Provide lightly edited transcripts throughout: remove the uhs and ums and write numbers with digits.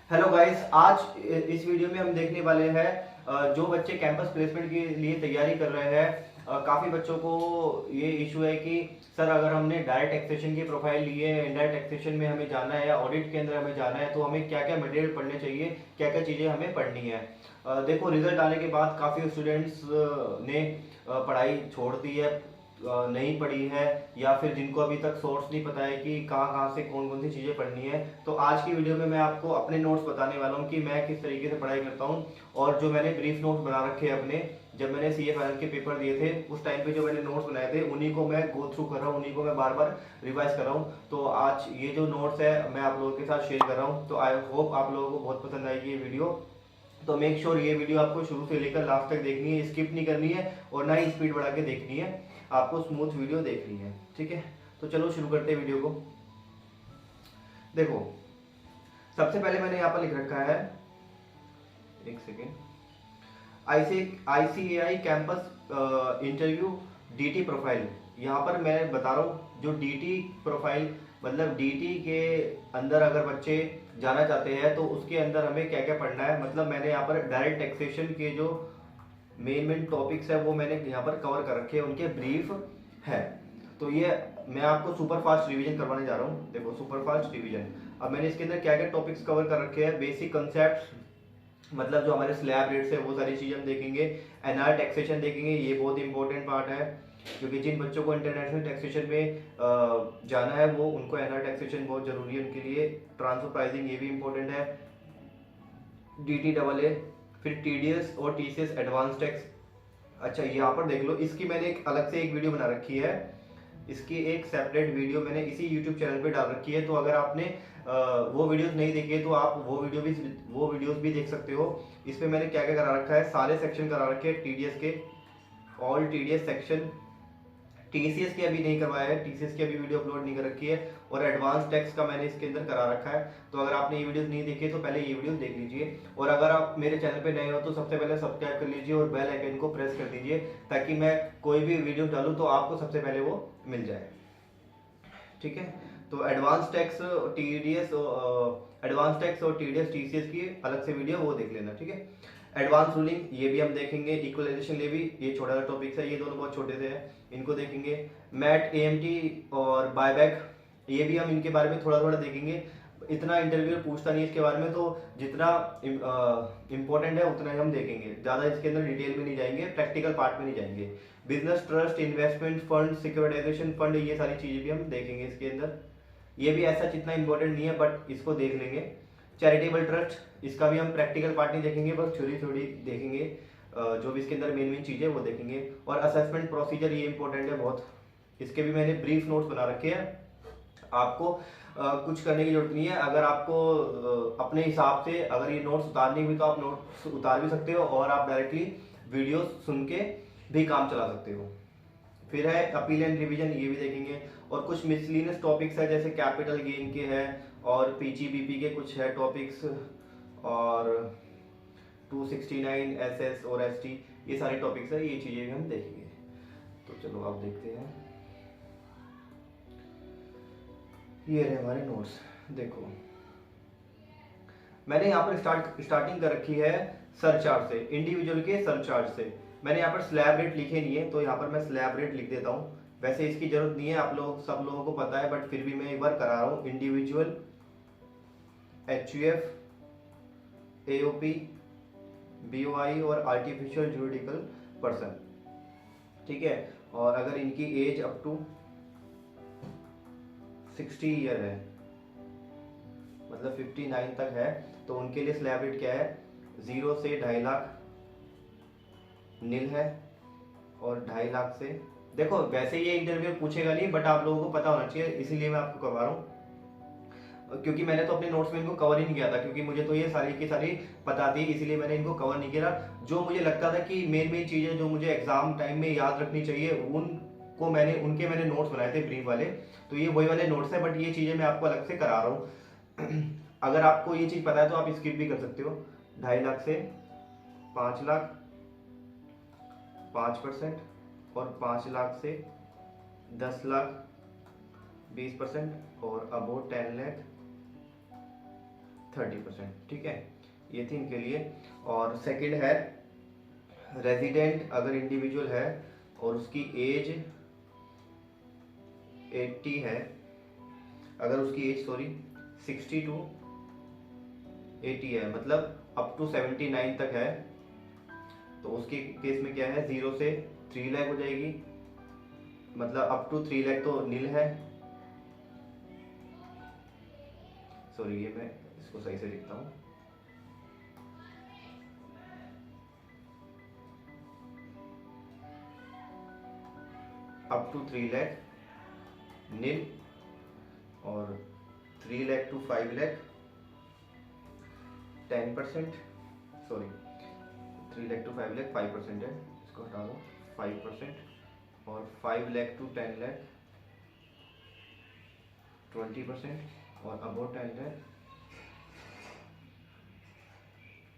Hello guys, आज इस video में हम देखने वाले हैं जो बच्चे कैंपस प्लेसमेंट के लिए तैयारी कर रहे हैं। काफ़ी बच्चों को ये इशू है कि सर अगर हमने डायरेक्ट टैक्सेशन की प्रोफाइल ली है, इनडायरेक्ट टैक्सेशन में हमें जाना है या ऑडिट के अंदर हमें जाना है, तो हमें क्या क्या मटेरियल पढ़ने चाहिए, क्या क्या चीज़ें हमें पढ़नी है। देखो, रिजल्ट आने के बाद काफ़ी स्टूडेंट्स ने पढ़ाई छोड़ दी है, नहीं पढ़ी है, या फिर जिनको अभी तक सोर्स नहीं पता है कि कहाँ कहाँ से कौन कौन सी चीज़ें पढ़नी है। तो आज की वीडियो में मैं आपको अपने नोट्स बताने वाला हूँ कि मैं किस तरीके से पढ़ाई करता हूँ, और जो मैंने ब्रीफ नोट्स बना रखे हैं अपने, जब मैंने सी ए फाइनल के पेपर दिए थे उस टाइम पे जो मैंने नोट्स बनाए थे उन्हीं को मैं गो थ्रू कर रहा हूँ, उन्हीं को मैं बार बार रिवाइज कर रहा हूँ। तो आज ये जो नोट्स है मैं आप लोगों के साथ शेयर कर रहा हूँ, तो आई होप आप लोगों को बहुत पसंद आएगी ये वीडियो। तो मेक श्योर ये वीडियो आपको शुरू से लेकर लास्ट तक देखनी है, स्किप नहीं करनी है और ना ही स्पीड बढ़ा के देखनी है, आपको स्मूथ वीडियो देखनी है। ठीक है, तो चलो शुरू करते हैं वीडियो को। देखो, सबसे पहले मैंने यहाँ पर लिख रखा है, एक second, ICAI campus interview DT profile. यहाँ पर मैं बता रहा हूँ जो DT प्रोफाइल मतलब DT के अंदर अगर बच्चे जाना चाहते हैं तो उसके अंदर हमें क्या क्या पढ़ना है। मतलब मैंने यहाँ पर डायरेक्ट टैक्सेशन के जो मेन टॉपिक्स है वो मैंने यहाँ पर कवर कर रखे हैं, उनके ब्रीफ है। तो ये मैं आपको सुपर फास्ट रिवीजन करवाने जा रहा हूँ। देखो, सुपर फास्ट रिवीजन, अब मैंने इसके अंदर क्या क्या टॉपिक्स कवर कर रखे हैं। बेसिक कंसेप्ट, मतलब जो हमारे स्लैब रेट्स है वो सारी चीज़ हम देखेंगे। एनआर टैक्सेशन देखेंगे, ये बहुत इंपॉर्टेंट पार्ट है, क्योंकि जिन बच्चों को इंटरनेशनल टैक्सेशन में जाना है वो उनको एनआर टैक्सेशन बहुत ज़रूरी है उनके लिए। ट्रांसफर प्राइसिंग ये भी इंपॉर्टेंट है, DTAA, फिर TDS और TCS एडवांस टैक्स। अच्छा, यहाँ पर देख लो, इसकी मैंने एक अलग से एक वीडियो बना रखी है, इसकी एक सेपरेट वीडियो मैंने इसी YouTube चैनल पे डाल रखी है। तो अगर आपने वो वीडियोस नहीं देखी है तो आप वो वीडियोस भी देख सकते हो। इस पे मैंने क्या क्या करा रखा है, सारे सेक्शन करा रखे हैं TDS के, ऑल TDS सेक्शन। TCS की अभी नहीं करवाया है, TCS की अभी वीडियो अपलोड नहीं कर रखी है, और एडवांस टैक्स का मैंने इसके अंदर करा रखा है। तो अगर आपने ये वीडियोस नहीं देखी तो पहले ये वीडियो देख लीजिए, और अगर आप मेरे चैनल पे नए हो तो सबसे पहले सब्सक्राइब कर लीजिए और बेल आइकन को प्रेस कर दीजिए, ताकि मैं कोई भी वीडियो डालूँ तो आपको सबसे पहले वो मिल जाए। ठीक है, तो एडवांस टैक्स और TDS TCS की अलग से वीडियो वो देख लेना। ठीक है, एडवांस रूलिंग ये भी हम देखेंगे। इक्वलाइजेशन लेवी, ये छोटा सा टॉपिक है, ये दोनों बहुत छोटे से हैं, इनको देखेंगे। मैट AMT और बायबैक, ये भी हम इनके बारे में थोड़ा थोड़ा देखेंगे। इतना इंटरव्यू पूछता नहीं है इसके बारे में, तो जितना इंपॉर्टेंट है उतना ही हम देखेंगे, ज़्यादा इसके अंदर डिटेल में नहीं जाएंगे, प्रैक्टिकल पार्ट में नहीं जाएंगे। Business trust, investment fund, securitisation fund, ये सारी चीज़ें भी हम देखेंगे इसके अंदर। ये भी ऐसा जितना इंपॉर्टेंट नहीं है, बट इसको देख लेंगे। चैरिटेबल ट्रस्ट, इसका भी हम प्रैक्टिकल पार्ट नहीं देखेंगे, बस थोड़ी थोड़ी देखेंगे, जो भी इसके अंदर मेन मेन चीज़ें वो देखेंगे। और असेसमेंट प्रोसीजर, ये इंपॉर्टेंट है बहुत, इसके भी मैंने ब्रीफ नोट्स बना रखे हैं। आपको कुछ करने की जरूरत नहीं है। अगर आपको अपने हिसाब से अगर ये नोट्स उतारनी हुई तो आप नोट्स उतार भी सकते हो, और आप डायरेक्टली वीडियो सुन के भी काम चला सकते हो। फिर है अपील एंड रिवीजन, ये भी देखेंगे। और कुछ मिसलिनियस टॉपिक्स है, जैसे कैपिटल गेन के हैं, और PGBP के कुछ है टॉपिक्स, और 269 SS और ST, ये सारे टॉपिक्स है, ये चीज़ें भी हम देखेंगे। तो चलो आप देखते हैं, ये रहे हमारे नोट्स। देखो, मैंने यहाँ पर स्टार्टिंग कर रखी है सरचार्ज से, इंडिविजुअल के सरचार्ज से। मैंने यहाँ पर स्लैब रेट लिखे नहीं है, तो यहाँ पर मैं स्लैब रेट लिख देता हूँ। वैसे इसकी जरूरत नहीं है, आप लोग सब लोगों को पता है, बट फिर भी मैं एक बार करा रहा हूँ। इंडिविजुअल, HUF, AOP, BOI और आर्टिफिशियल जुरिडिकल पर्सन। ठीक है, और अगर इनकी एज अप टू 60 ईयर है, मतलब 59 तक है, तो उनके लिए स्लैब रेट क्या है, 0 से 2.5 लाख नील है, और 2.5 लाख से, देखो वैसे ये इंटरव्यू पूछेगा नहीं, बट आप लोगों को पता होना चाहिए, इसीलिए मैं आपको करवा रहा हूँ। क्योंकि मैंने तो अपने नोट्स में इनको कवर ही नहीं किया था, क्योंकि मुझे तो ये सारी की सारी पता थी, इसीलिए मैंने इनको कवर नहीं किया। जो मुझे लगता था कि मेन मेन चीज़ें जो मुझे एग्जाम टाइम में याद रखनी चाहिए, उनके मैंने नोट्स बनाए थे ब्रीफ वाले, तो ये वही वाले नोट्स है, बट ये चीज़ें मैं आपको अलग से करा रहा हूँ। अगर आपको ये चीज़ पता है तो आप स्किप भी कर सकते हो। 2.5 लाख से 5 लाख 5%, और 5 लाख से 10 लाख 20%, और अबो 10 लाख 30%, ठीक है। ये थी इनके लिए। और सेकंड है रेजिडेंट, अगर इंडिविजुअल है और उसकी एज 80 है, अगर उसकी एज 60 टू 80 है, मतलब अप टू 79 तक है, तो उसके केस में क्या है, 0 से 3 लाख हो जाएगी, मतलब अप टू 3 लाख तो नील है। सॉरी, ये मैं इसको सही से लिखता हूँ। अप टू 3 लाख नील, और 3 lakh to 5 lakh 10%, sorry 3 lakh to 5 lakh 5% है, इसको हटा दो, 5%, और 5 लाख टू 10 लाख 20%, और अबाउट 10 लाख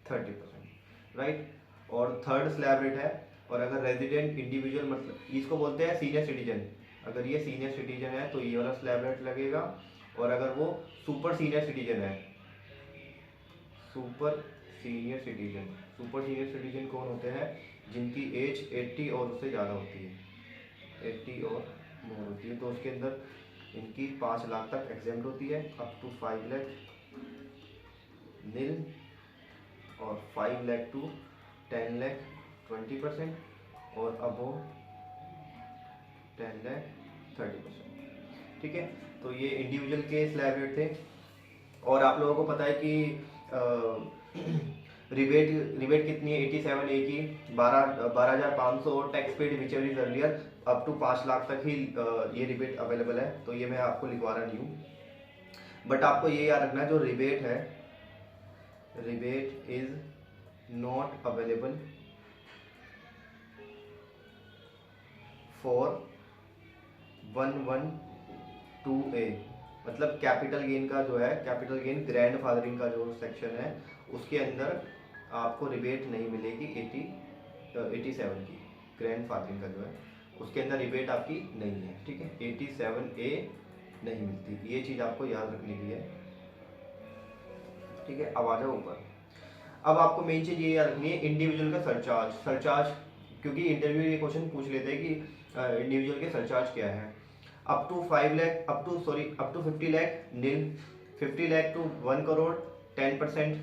30%, राइट। और थर्ड स्लैब रेट है, और अगर रेजिडेंट इंडिविजुअल, मतलब इसको बोलते हैं सीनियर सिटीजन, अगर ये सीनियर सिटीजन है तो ये वाला स्लैब रेट लगेगा। और अगर वो सुपर सीनियर सिटीजन है, सुपर सीनियर सिटीजन कौन होते हैं, जिनकी एज 80 और उससे ज़्यादा होती है, 80 और मोर होती है, तो उसके अंदर इनकी 5 लाख तक एग्जेम्प्ट होती है, अप टू 5 लाख नील, और 5 लाख टू 10 लाख 20%, और अबो 10 लाख 30%, ठीक है। तो ये इंडिविजुअल के स्लैब रेट थे। और आप लोगों को पता है कि रिबेट कितनी है, 87 ए की 12,500, और tax paid which ever is earlier, up to 5 lakh तक ही ये रिबेट अवेलेबल है, तो ये मैं आपको लिखवा रहा नहीं हूँ। बट आपको ये याद रखना, जो रिबेट है, rebate is not available for 112A, मतलब कैपिटल गेन का जो है, कैपिटल गेन ग्रैंड फादरिंग का जो सेक्शन है, उसके अंदर आपको रिबेट नहीं मिलेगी 87 की, ग्रैंड फादरिंग का जो है उसके अंदर रिबेट आपकी नहीं है, ठीक है। 87A नहीं मिलती, ये चीज़ आपको याद रखने की है, ठीक है। अब आ जाओ ऊपर। अब आपको मेन चीज़ ये याद रखनी है, इंडिविजुअल का सरचार्ज, क्योंकि इंटरव्यू ये क्वेश्चन पूछ लेते हैं कि इंडिविजुअल के सरचार्ज क्या है। Up to 5 lakh, up to 50 lakh nil, 50 lakh to 1 crore 10%,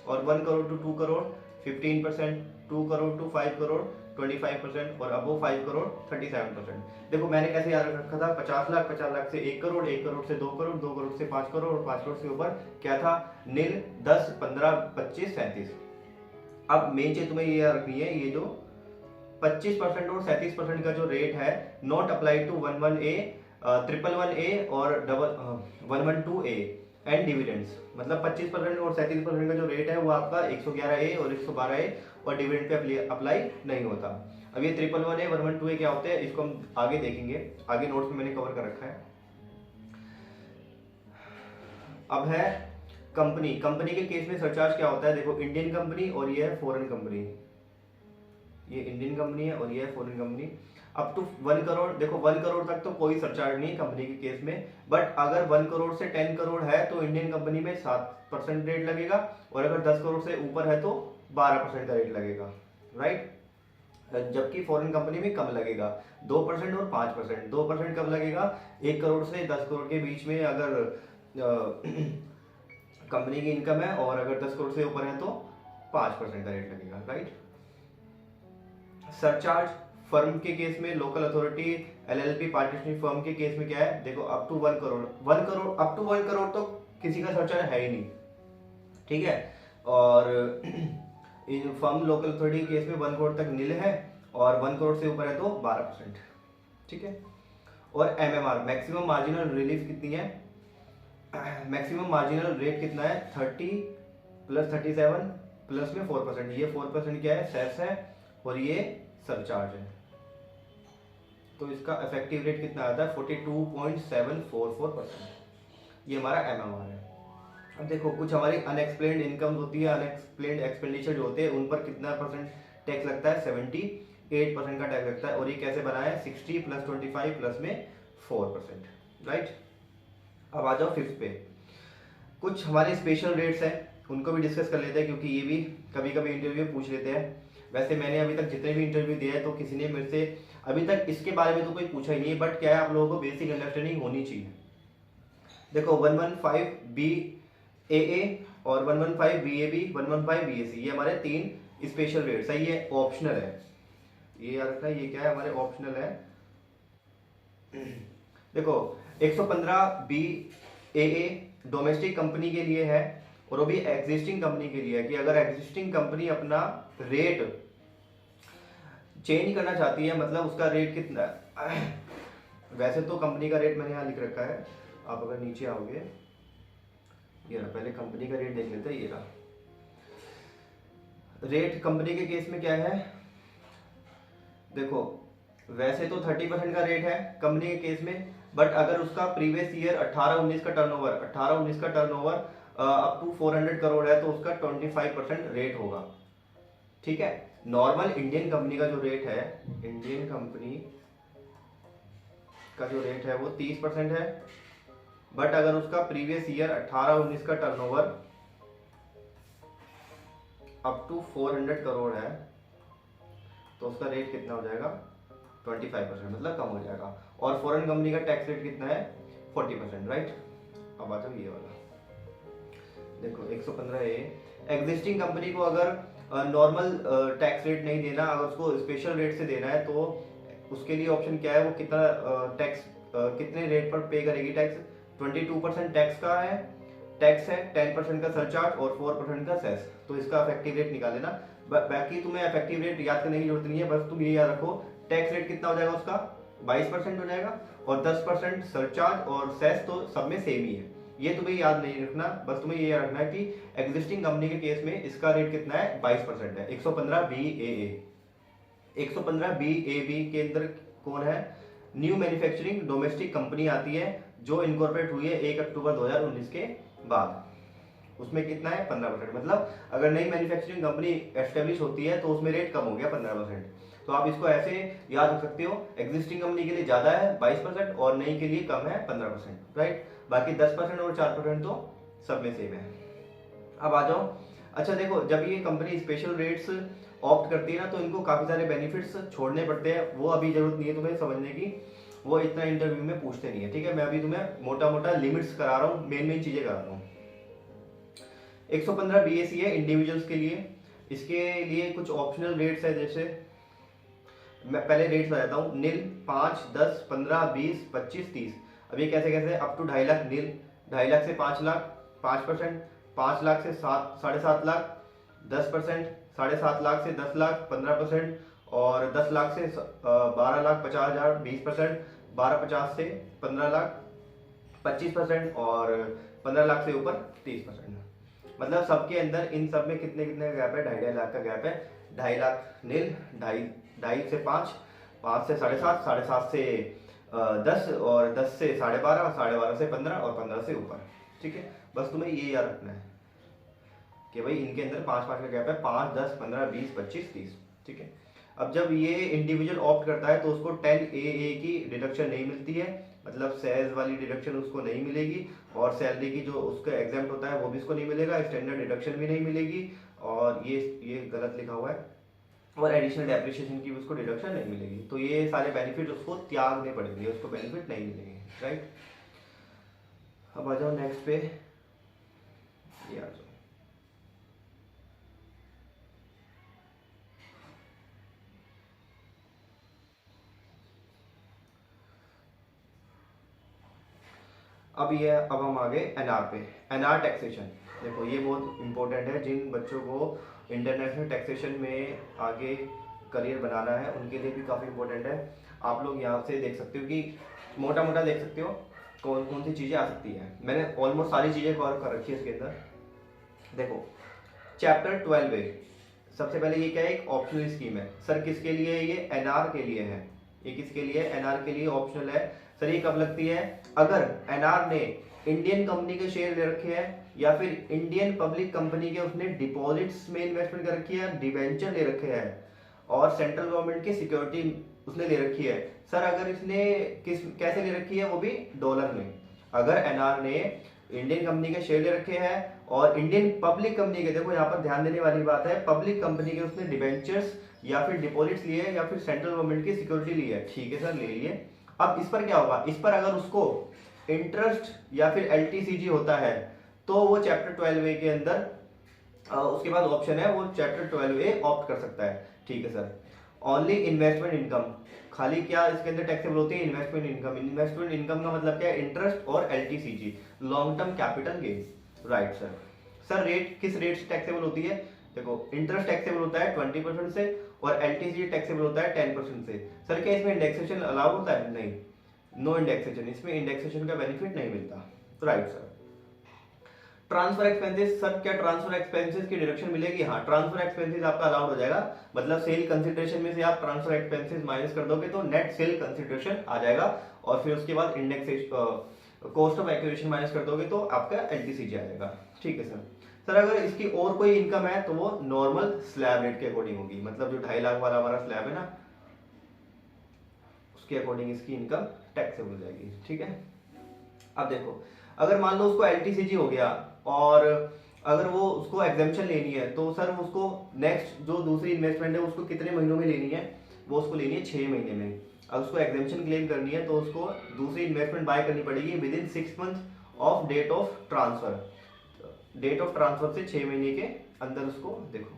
और 1 करोड़ टू 2 करोड़ 15%, 2 करोड़ टू 5 करोड़ 25%, और अबो 5 करोड़ 37%। देखो मैंने कैसे याद रखा था, 50 लाख से 1 करोड़, 1 करोड़ से 2 करोड़, 2 करोड़ से 5 करोड़, और 5 करोड़ से ऊपर क्या था, नील 10, 15, 25, 37। अब मेन चीज तुम्हें ये याद रखनी है, ये जो 25% और 37% का जो रेट है, not apply to 11A, 111A और 112A एंड डिविडेंड्स, मतलब 25% और 37% का जो रेट है वो आपका 111A और 112A और डिविडेंड पे अप्लाई नहीं होता। अब ये 111A 112A क्या होते हैं, इसको हम आगे देखेंगे, आगे नोट्स में मैंने कवर कर रखा है। अब है कंपनी के केस में सरचार्ज क्या होता है, देखो इंडियन कंपनी और ये है फॉरेन कंपनी, ये इंडियन कंपनी है और ये है foreign company. Up to 1 crore, देखो 1 करोड़ तक तो कोई सरचार्ज नहीं है कंपनी के केस में, बट अगर 1 करोड़ से 10 करोड़ है तो इंडियन कंपनी में 7% रेट लगेगा, और अगर 10 करोड़ से ऊपर है तो 12% का रेट लगेगा, राइट। जबकि फॉरेन कंपनी में कम लगेगा, 2% और 5%। 2% कब लगेगा, 1 करोड़ से 10 करोड़ के बीच में अगर कंपनी की इनकम है, और अगर 10 करोड़ से ऊपर है तो 5% का रेट लगेगा, राइट। सरचार्ज फर्म के केस में, local authority, LLP, partnership firm के केस में क्या है, देखो up to 1 crore, up to 1 crore तो किसी का सरचार्ज है ही नहीं, ठीक है। और इन फर्म लोकल अथॉरिटी के केस में 1 करोड़ तक नील है, और 1 करोड़ से ऊपर है तो 12%, ठीक है। और एमएमआर, मैक्सिमम मार्जिनल रिलीफ कितनी है, मैक्सिमम मार्जिनल रेट कितना है, 30 प्लस 37 प्लस में 4%, ये 4% क्या है, सेस है, और ये सरचार्ज है, तो इसका इफेक्टिव रेट कितना आता है, 42.744%, ये हमारा एमएमआर है। अब देखो कुछ हमारी अनएक्सप्लेन्ड इनकम होती है, अनएक्सप्लेन्ड एक्सपेंडिचर जो होते हैं, उन पर कितना परसेंट टैक्स लगता है, 78% का टैक्स लगता है, और ये कैसे बना है, 60 प्लस 25 प्लस में 4%, राइट। अब आ जाओ फिफ्थ पे, कुछ हमारे स्पेशल रेट्स हैं उनको भी डिस्कस कर लेते हैं, क्योंकि ये भी कभी कभी इंटरव्यू में पूछ लेते हैं। वैसे मैंने अभी तक जितने भी इंटरव्यू दिए हैं तो किसी ने मेरे से अभी तक इसके बारे में तो कोई पूछा ही नहीं है, बट क्या है आप लोगों को बेसिक अंडरस्टैंडिंग होनी चाहिए। देखो 115 बी ए और 115 बी ए बी, 115 बी ए सी, ये हमारे 3 स्पेशल रेट्स है। ये ऑप्शनल है, ये याद रखना, ये क्या है हमारे ऑप्शनल है। देखो 115 बी ए डोमेस्टिक कंपनी के लिए है और वो भी एग्जिस्टिंग कंपनी के लिए है, कि अगर एग्जिस्टिंग कंपनी अपना रेट चेंज करना चाहती है, मतलब उसका रेट कितना है। वैसे तो कंपनी का रेट मैंने यहाँ लिख रखा है, आप अगर नीचे आओगे, ये रहा, पहले कंपनी का रेट देख लेते हैं। ये रहा रेट कंपनी के केस में क्या है। देखो वैसे तो 30% का रेट है कंपनी के केस में, बट अगर उसका प्रीवियस ईयर 18-19 का टर्नओवर अप टू 400 करोड़ है तो उसका 25% रेट होगा। ठीक है, नॉर्मल इंडियन कंपनी का जो रेट है, इंडियन कंपनी का जो रेट है वो 30% है, बट अगर उसका प्रीवियस ईयर 18-19 का टर्नओवर अप टू 400 करोड़ है तो उसका रेट कितना हो जाएगा 25%, मतलब कम हो जाएगा। और फॉरेन कंपनी का टैक्स रेट कितना है 40%, राइट। अब आ जाओ ये वाला, देखो 115 ए, एग्जिस्टिंग कंपनी को अगर नॉर्मल टैक्स रेट नहीं देना, अगर उसको स्पेशल रेट से देना है तो उसके लिए ऑप्शन क्या है, वो कितना टैक्स कितने रेट पर पे करेगी टैक्स। 22% टैक्स का है, टैक्स है, 10% का सरचार्ज और 4% का सेस। तो इसका इफेक्टिव रेट निकाल लेना। बाकी तुम्हें इफेक्टिव रेट याद करने की जरूरत नहीं है, बस तुम ये याद रखो टैक्स रेट कितना हो जाएगा उसका 22% हो जाएगा, और 10% सरचार्ज और सेस तो सब में सेम ही है। ये तुम्हें याद नहीं रखना, बस तुम्हें ये याद रखना है कि एग्जिस्टिंग कंपनी के केस में इसका रेट कितना है 22% है। 115 B A 115 B A B के अंदर कौन है, न्यू मैन्युफैक्चरिंग डोमेस्टिक कंपनी आती है जो इनकॉर्पोरेट हुई है 1 अक्टूबर 2019 के बाद। उसमें कितना है 15%, मतलब अगर नई मैन्युफैक्चरिंग कंपनी एस्टेब्लिश होती है तो उसमें रेट कम हो गया 15%। तो आप इसको ऐसे याद रख सकते हो, एग्जिस्टिंग कंपनी के लिए ज्यादा है 22% और नई के लिए कम है 15%, राइट। बाकी 10% और 4% तो सब में सेम है। अब आ जाओ, अच्छा देखो जब ये कंपनी स्पेशल रेट्स ऑप्ट करती है ना तो इनको काफी सारे बेनिफिट्स छोड़ने पड़ते हैं, वो अभी जरूरत नहीं है तुम्हें समझने की, वो इतना इंटरव्यू में पूछते नहीं है। ठीक है, मैं अभी तुम्हें मोटा मोटा लिमिट्स करा रहा हूँ, मेन चीजें करा रहा हूँ। 115 बीएससी है इंडिविजुअल्स के लिए, इसके लिए कुछ ऑप्शनल रेट्स है, जैसे मैं पहले रेट्स बताता हूँ। नील 5, 10, 15, 20, 25, 30। अब ये कैसे कैसे, अप टू 2.5 लाख नील, 2.5 लाख से 5 लाख 5%, 5 लाख से 7.5 लाख 10%, 7.5 लाख से 10 लाख 15%, और 10 लाख से 12 लाख 50,000 20%, 12.50 से 15 लाख 25%, और 15 लाख से ऊपर 30%। मतलब सबके अंदर इन सब में कितने कितने का गैप है, 2.5 लाख का गैप है। 2.5 लाख नील, 2.5 से 5, 5 से 7.5, 7.5 से 10, और 10 से 12.5, 12.5 से 15, और 15 से ऊपर। ठीक है, बस तुम्हें ये याद रखना है कि भाई इनके अंदर 5-5 का गैप है, 5, 10, 15, 20, 25, 30। ठीक है, अब जब ये इंडिविजुअल ऑप्ट करता है तो उसको 10AA की डिडक्शन नहीं मिलती है, मतलब सेल्स वाली डिडक्शन उसको नहीं मिलेगी, और सैलरी की जो उसका एग्जाम्प्ट होता है वो भी उसको नहीं मिलेगा, स्टैंडर्ड डिडक्शन भी नहीं मिलेगी, और ये गलत लिखा हुआ है, और एडिशनल डेप्रिसिएशन की भी उसको डिडक्शन नहीं मिलेगी। तो ये सारे बेनिफिट उसको त्यागने पड़ेंगे, उसको बेनिफिट नहीं मिलेंगे, राइट। अब आ जाओ नेक्स्ट पे, ये आ जाओ। अब हम आ गए एनआर पे, एनआर टैक्सेशन। देखो ये बहुत इंपॉर्टेंट है, जिन बच्चों को इंटरनेशनल टैक्सेशन में आगे करियर बनाना है उनके लिए भी काफ़ी इंपॉर्टेंट है। आप लोग यहाँ से देख सकते हो कि मोटा मोटा देख सकते हो कौन कौन सी चीज़ें आ सकती हैं। मैंने ऑलमोस्ट सारी चीज़ें कवर कर रखी है इसके अंदर। देखो चैप्टर 12 सबसे पहले ये क्या है, एक ऑप्शनल स्कीम है। सर किसके लिए है ये, एनआर के लिए है। ये किसके लिए, एनआर के लिए ऑप्शनल है। सर ये कब लगती है, अगर एनआर ने इंडियन कंपनी के शेयर ले रखे हैं, या फिर इंडियन पब्लिक कंपनी के उसने डिपॉजिट्स में इन्वेस्टमेंट कर रखी है, डिवेंचर ले रखे हैं, और सेंट्रल गवर्नमेंट की सिक्योरिटी उसने ले रखी है। सर अगर इसने कैसे ले रखी है, वो भी डॉलर में। अगर एनआर ने इंडियन कंपनी के शेयर ले रखे हैं और इंडियन पब्लिक कंपनी के, देखो यहाँ पर ध्यान देने वाली बात है, पब्लिक कंपनी के उसने डिबेंचर्स या फिर डिपॉजिट्स लिए या फिर सेंट्रल गवर्नमेंट की सिक्योरिटी ली है, ठीक है सर, ले लिए। अब इस पर क्या होगा, इस पर अगर उसको इंटरेस्ट या फिर एलटीसीजी होता है तो वो चैप्टर 12A के अंदर उसके बाद ऑप्शन है वो चैप्टर 12A ऑप्ट कर सकता है, ठीक है सर। ओनली इन्वेस्टमेंट इनकम, खाली क्या इसके अंदर टैक्सेबल होती है, इन्वेस्टमेंट इनकम। इन्वेस्टमेंट इनकम का मतलब क्या है, इंटरेस्ट और LTCG, long term capital gain, right sir. Sir rate किस रेट से टैक्सेबल होती है, देखो इंटरेस्ट टैक्सेबल होता है 20% से और एलटीसीजी टैक्सेबल होता है 10% से। सर क्या इसमें इंडेक्सेशन अलाउ होता है, नहीं, नो इंडेक्सेशन, इसमें इंडेक्सेशन का बेनिफिट नहीं मिलता, right sir. Transfer expenses, sir क्या ट्रांसफर एक्सपेंसेस की डिडक्शन मिलेगी, हाँ ट्रांसफर एक्सपेंसेस आपका अलाउड हो जाएगा, मतलब सेल कंसिडरेशन में से आप ट्रांसफर एक्सपेंसेस माइनस कर दोगे तो नेट सेल कंसिडरेशन आ जाएगा और फिर उसके बाद indexation cost of acquisition minus कर दोगे तो आपका एलटीसीजी आ जाएगा, ठीक है सर। सर अगर इसकी और कोई इनकम है तो वो नॉर्मल स्लैब रेट के अकॉर्डिंग होगी, मतलब जो 2.5 लाख वाला हमारा स्लैब है ना उसके अकॉर्डिंग इसकी इनकम टैक्सेबल हो जाएगी, ठीक है। अब देखो अगर मान लो उसको एलटीसीजी हो गया और अगर वो उसको एग्जेम्पशन लेनी है तो सर उसको नेक्स्ट जो दूसरी इन्वेस्टमेंट है उसको कितने महीनों में लेनी है, वो उसको लेनी है 6 महीने में। अगर उसको एग्जेम्पशन क्लेम करनी है तो उसको दूसरी इन्वेस्टमेंट बाय करनी पड़ेगी within 6 month of date of transfer, date of transfer से 6 महीने के अंदर उसको, देखो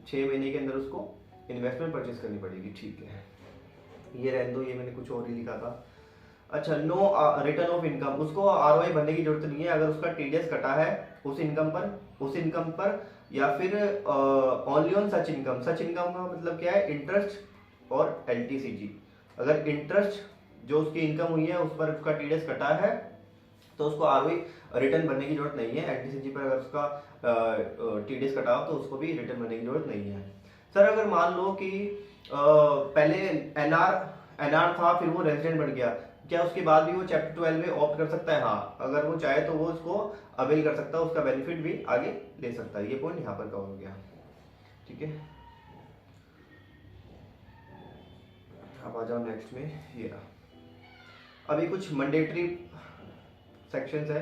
6 महीने के अंदर उसको इन्वेस्टमेंट परचेज करनी पड़ेगी, ठीक है। ये रहने दो, ये मैंने कुछ और ही लिखा था। अच्छा, नो रिटर्न ऑफ इनकम, उसको आरओआई भरने की जरूरत नहीं है अगर उसका टीडीएस कटा है उस इनकम पर या फिर only on such income. Such income का मतलब क्या है, इंटरेस्ट और एलटीसीजी। अगर इंटरेस्ट जो उसकी इनकम हुई है उस पर उसका टीडीएस कटा है तो उसको आरओआई रिटर्न भरने की जरूरत नहीं है। एलटीसीजी पर अगर उसका टीडीएस कटा हो तो उसको भी रिटर्न भरने की जरूरत नहीं है। सर अगर मान लो कि पहले एनआर था फिर वो रेजिडेंट बन गया, क्या उसके बाद भी वो चैप्टर 12 में ऑप्ट कर सकता है, हाँ अगर वो चाहे तो वो उसको अवेल कर सकता है, उसका बेनिफिट भी आगे ले सकता है। ये पॉइंट यहाँ पर कवर हो गया, ठीक है। अब आ जाओ नेक्स्ट में, ये रहा अभी कुछ मैंडेटरी सेक्शंस है,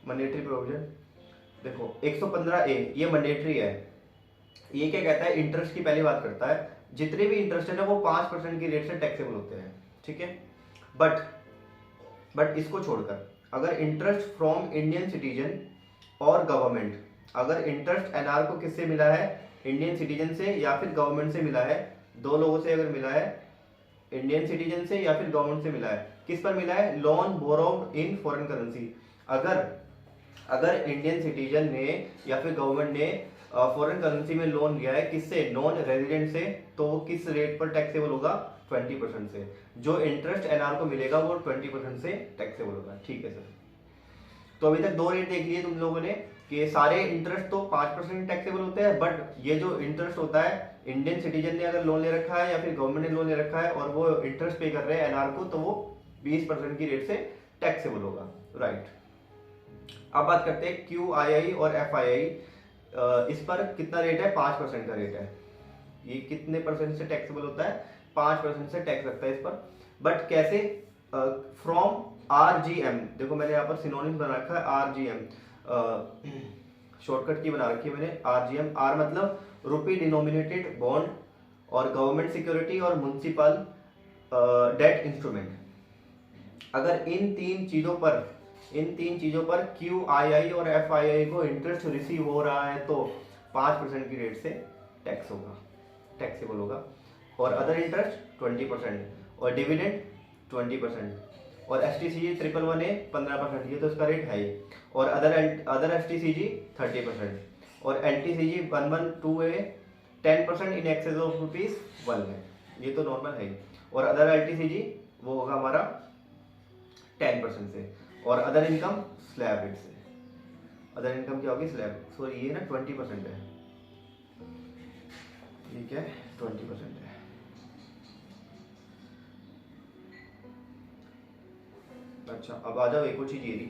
मैंडेटरी प्रोविजन। देखो 115A ये मैंडेटरी है, ये क्या कहता है, इंटरेस्ट की पहली बात करता है, जितने भी इंटरेस्ट है ना वो 5% की रेट से टैक्सेबल होते हैं, ठीक है। बट इसको छोड़कर अगर इंटरेस्ट फ्रॉम इंडियन सिटीजन और गवर्नमेंट, अगर इंटरेस्ट एनआर को किससे मिला है, इंडियन सिटीजन से या फिर गवर्नमेंट से मिला है, दो लोगों से अगर मिला है, इंडियन सिटीजन से या फिर गवर्नमेंट से मिला है, किस पर मिला है, लोन बोरोव्ड इन फॉरेन करेंसी। अगर इंडियन सिटीजन ने या फिर गवर्नमेंट ने फॉरेन करेंसी में लोन लिया है, किससे, नॉन रेजिडेंट से, तो वो किस रेट पर टैक्सेबल होगा, 20% से। जो इंटरेस्ट एनआर को मिलेगा वो 20% से टैक्सेबल होगा, ठीक है सर। तो अभी तक दो रेट देख लिए तुम लोगों ने कि सारे इंटरेस्ट तो 5% टैक्सेबल होते हैं, बट ये जो इंटरेस्ट होता है इंडियन सिटीजन ने अगर लोन ले रखा है या फिर गवर्नमेंट ने लोन ले रखा है और वो इंटरेस्ट पे कर रहे हैं एनआर को, तो वो 20% की रेट से टैक्सेबल होगा, राइट। अब बात करते हैं QII और FII, इस पर कितना रेट है, 5% का रेट है। ये कितने परसेंट से टैक्सेबल होता है, 5% से टैक्स लगता है इस पर, बट कैसे, फ्रॉम RGM, देखो मैंने यहाँ पर सिनोनिम बना रखा है RGM, शॉर्टकट की बना रखी है मैंने RGM। R मतलब रुपी डिनोमिनेटेड बॉन्ड और गवर्नमेंट सिक्योरिटी और म्युनिसिपल डेट इंस्ट्रूमेंट। अगर इन तीन चीजों पर QII और FII को इंटरेस्ट रिसीव हो रहा है तो 5% की रेट से टैक्सेबल होगा, और अदर इंटरेस्ट 20% और डिविडेंड 20% और STCG 111A 15%, ये तो इसका रेट है ही, और अदर STCG 30% और LTCG 112A 10% in excess of ₹1 है, ये तो नॉर्मल है ही, और अदर LTCG वो होगा हमारा 10% से, और अदर इनकम स्लैब रेट से। अदर इनकम क्या होगी, स्लैब, सॉरी ये ना 20% है, ठीक है 20% है। अच्छा अब आ जाओ एक और चीज ये रही,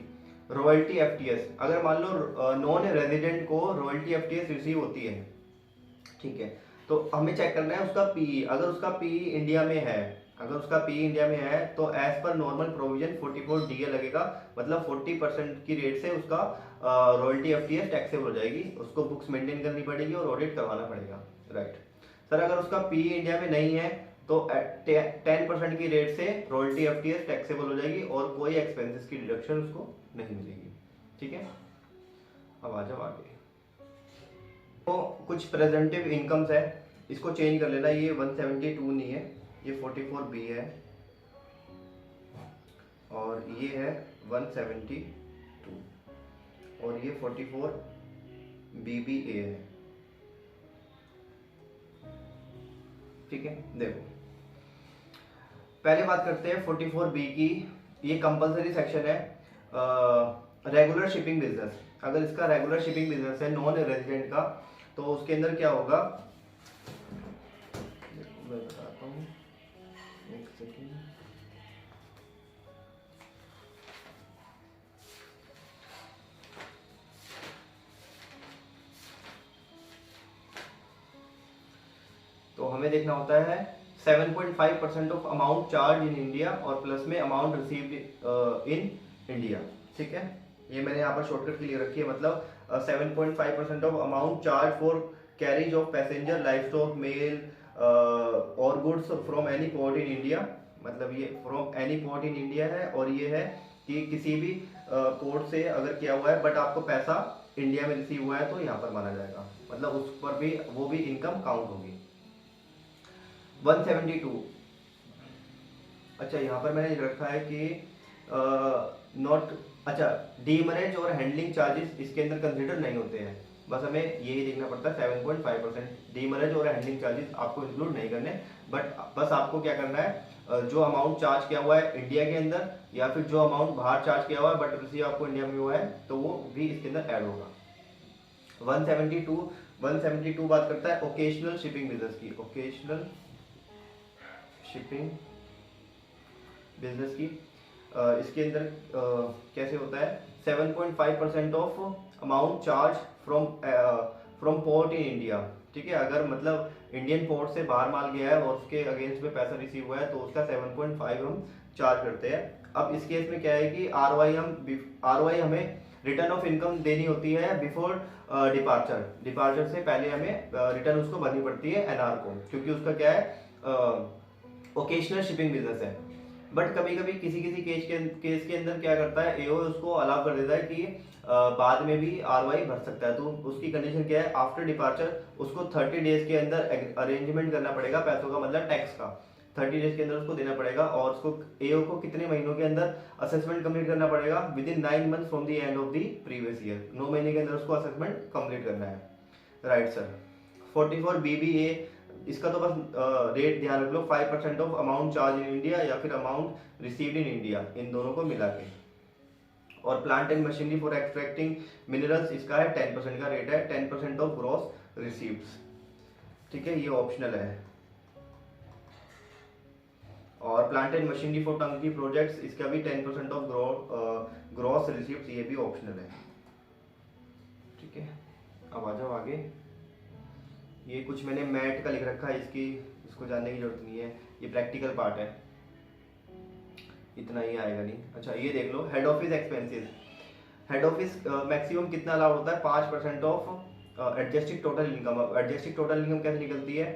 रॉयल्टी FTS। अगर मान लो नॉन रेजिडेंट को रॉयल्टी FTS रिसीव होती है, ठीक है, तो हमें चेक करना है उसका PE। अगर उसका PE इंडिया में है अगर उसका पी इंडिया में है तो as per normal provision 44 DA लगेगा, मतलब 40% की रेट से उसका रॉयल्टी एफटीएस टैक्सेबल हो जाएगी, उसको बुक्स मेंटेन करनी पड़ेगी और ऑडिट करवाना पड़ेगा। राइट सर, अगर उसका पी इंडिया में नहीं है तो 10% की रेट से रॉयल्टी एफटीएस टैक्सेबल हो जाएगी और कोई एक्सपेंसेस की डिडक्शन उसको नहीं मिलेगी। ठीक है, अब आ जाओ आगे। तो कुछ प्रेजेंटिव इनकम्स है, इसको चेंज कर लेना, ये 172 नहीं है, ये 44B है और ये है 172 और ये 44BBA है। ठीक है, देखो पहले बात करते हैं 44B की। ये कंपलसरी सेक्शन है रेगुलर शिपिंग बिजनेस। अगर इसका रेगुलर शिपिंग बिजनेस है नॉन रेजिडेंट का, तो उसके अंदर क्या होगा, मैं बताता हूँ, एक सेकेंड। तो हमें देखना होता है 7.5% of amount charge in India और प्लस में अमाउंट रिसीव्ड इन इंडिया। ठीक है, ये मैंने यहाँ पर शॉर्टकट के लिए रखी है, मतलब 7.5% of amount charge for carriage of passenger life stock mail और goods from any port in India. मतलब ये from any port in India है और ये है कि किसी भी पोर्ट से अगर किया हुआ है बट आपको पैसा इंडिया में रिसीव हुआ है तो यहाँ पर माना जाएगा, मतलब उस पर भी वो भी इनकम काउंट होगी। 172, अच्छा यहाँ पर मैंने रखा है कि नॉट, अच्छा डीमरेज और हैंडलिंग चार्जेस इसके अंदर कंसिडर नहीं होते हैं, बस हमें यही देखना पड़ता है 7.5%। डीमरेज और हैंडलिंग चार्जेस आपको इंक्लूड नहीं करने, बट बस आपको क्या करना है, जो अमाउंट चार्ज किया हुआ है इंडिया के अंदर या फिर जो अमाउंट बाहर चार्ज किया हुआ है बट रिसीव आपको इंडिया में हुआ है तो वो भी इसके अंदर ऐड होगा। 172 बात करता है ओकेशनल शिपिंग बिजनेस की। ओकेशनल शिपिंग बिजनेस की इसके अंदर कैसे होता है, 7.5% of amount charge from port in India. ठीक है, अगर मतलब इंडियन पोर्ट से बाहर माल गया है और उसके अगेंस्ट में पैसा रिसीव हुआ है तो उसका 7.5 हम चार्ज करते हैं। अब इस केस में क्या है कि आरओआई हमें रिटर्न ऑफ इनकम देनी होती है बिफोर डिपार्चर से पहले हमें रिटर्न उसको भरनी पड़ती है एनआर को, क्योंकि उसका क्या है ओकेशनल शिपिंग बिजनेस है। बट कभी कभी किसी केस के अंदर क्या करता है एओ उसको अलाउ कर देता है कि बाद में भी आरवाई भर सकता है, तो उसकी कंडीशन क्या है, आफ्टर डिपार्चर उसको 30 डेज के अंदर अरेंजमेंट करना पड़ेगा पैसों का, मतलब टैक्स का 30 डेज के अंदर उसको देना पड़ेगा और उसको एओ को कितने महीनों के अंदर असेसमेंट कंप्लीट करना पड़ेगा, with in 9 month from the end of the previous year. 9 महीने के अंदर उसको असेसमेंट कंप्लीट करना है। राइट सर, 44BBA इसका तो बस रेट ध्यान रख लो, 5% of amount charge in India या फिर अमाउंट रिसीव्ड इन इंडिया, इन दोनों को मिला के। और plant and machinery for extracting minerals इसका है 10% का रेट है, 10% ऑफ ग्रॉस रिसीव्ड्स। ठीक है, ये ऑप्शनल है। और प्लांट एंड मशीनरी फॉर टंकी प्रोजेक्ट्स इसका भी 10% ऑफ ग्रॉस रिसीव्ड्स, ये भी ऑप्शनल है। ठीक है, अब आ जाओ आगे। ये कुछ मैंने मैट का लिख रखा है, इसको जानने की जरूरत नहीं है, ये प्रैक्टिकल पार्ट है, इतना ही आएगा नहीं। अच्छा ये देख लो, head office expenses. Head office maximum कितना अलाउड होता है, 5% of adjusted total income. Adjusted total income कैसे निकलती है,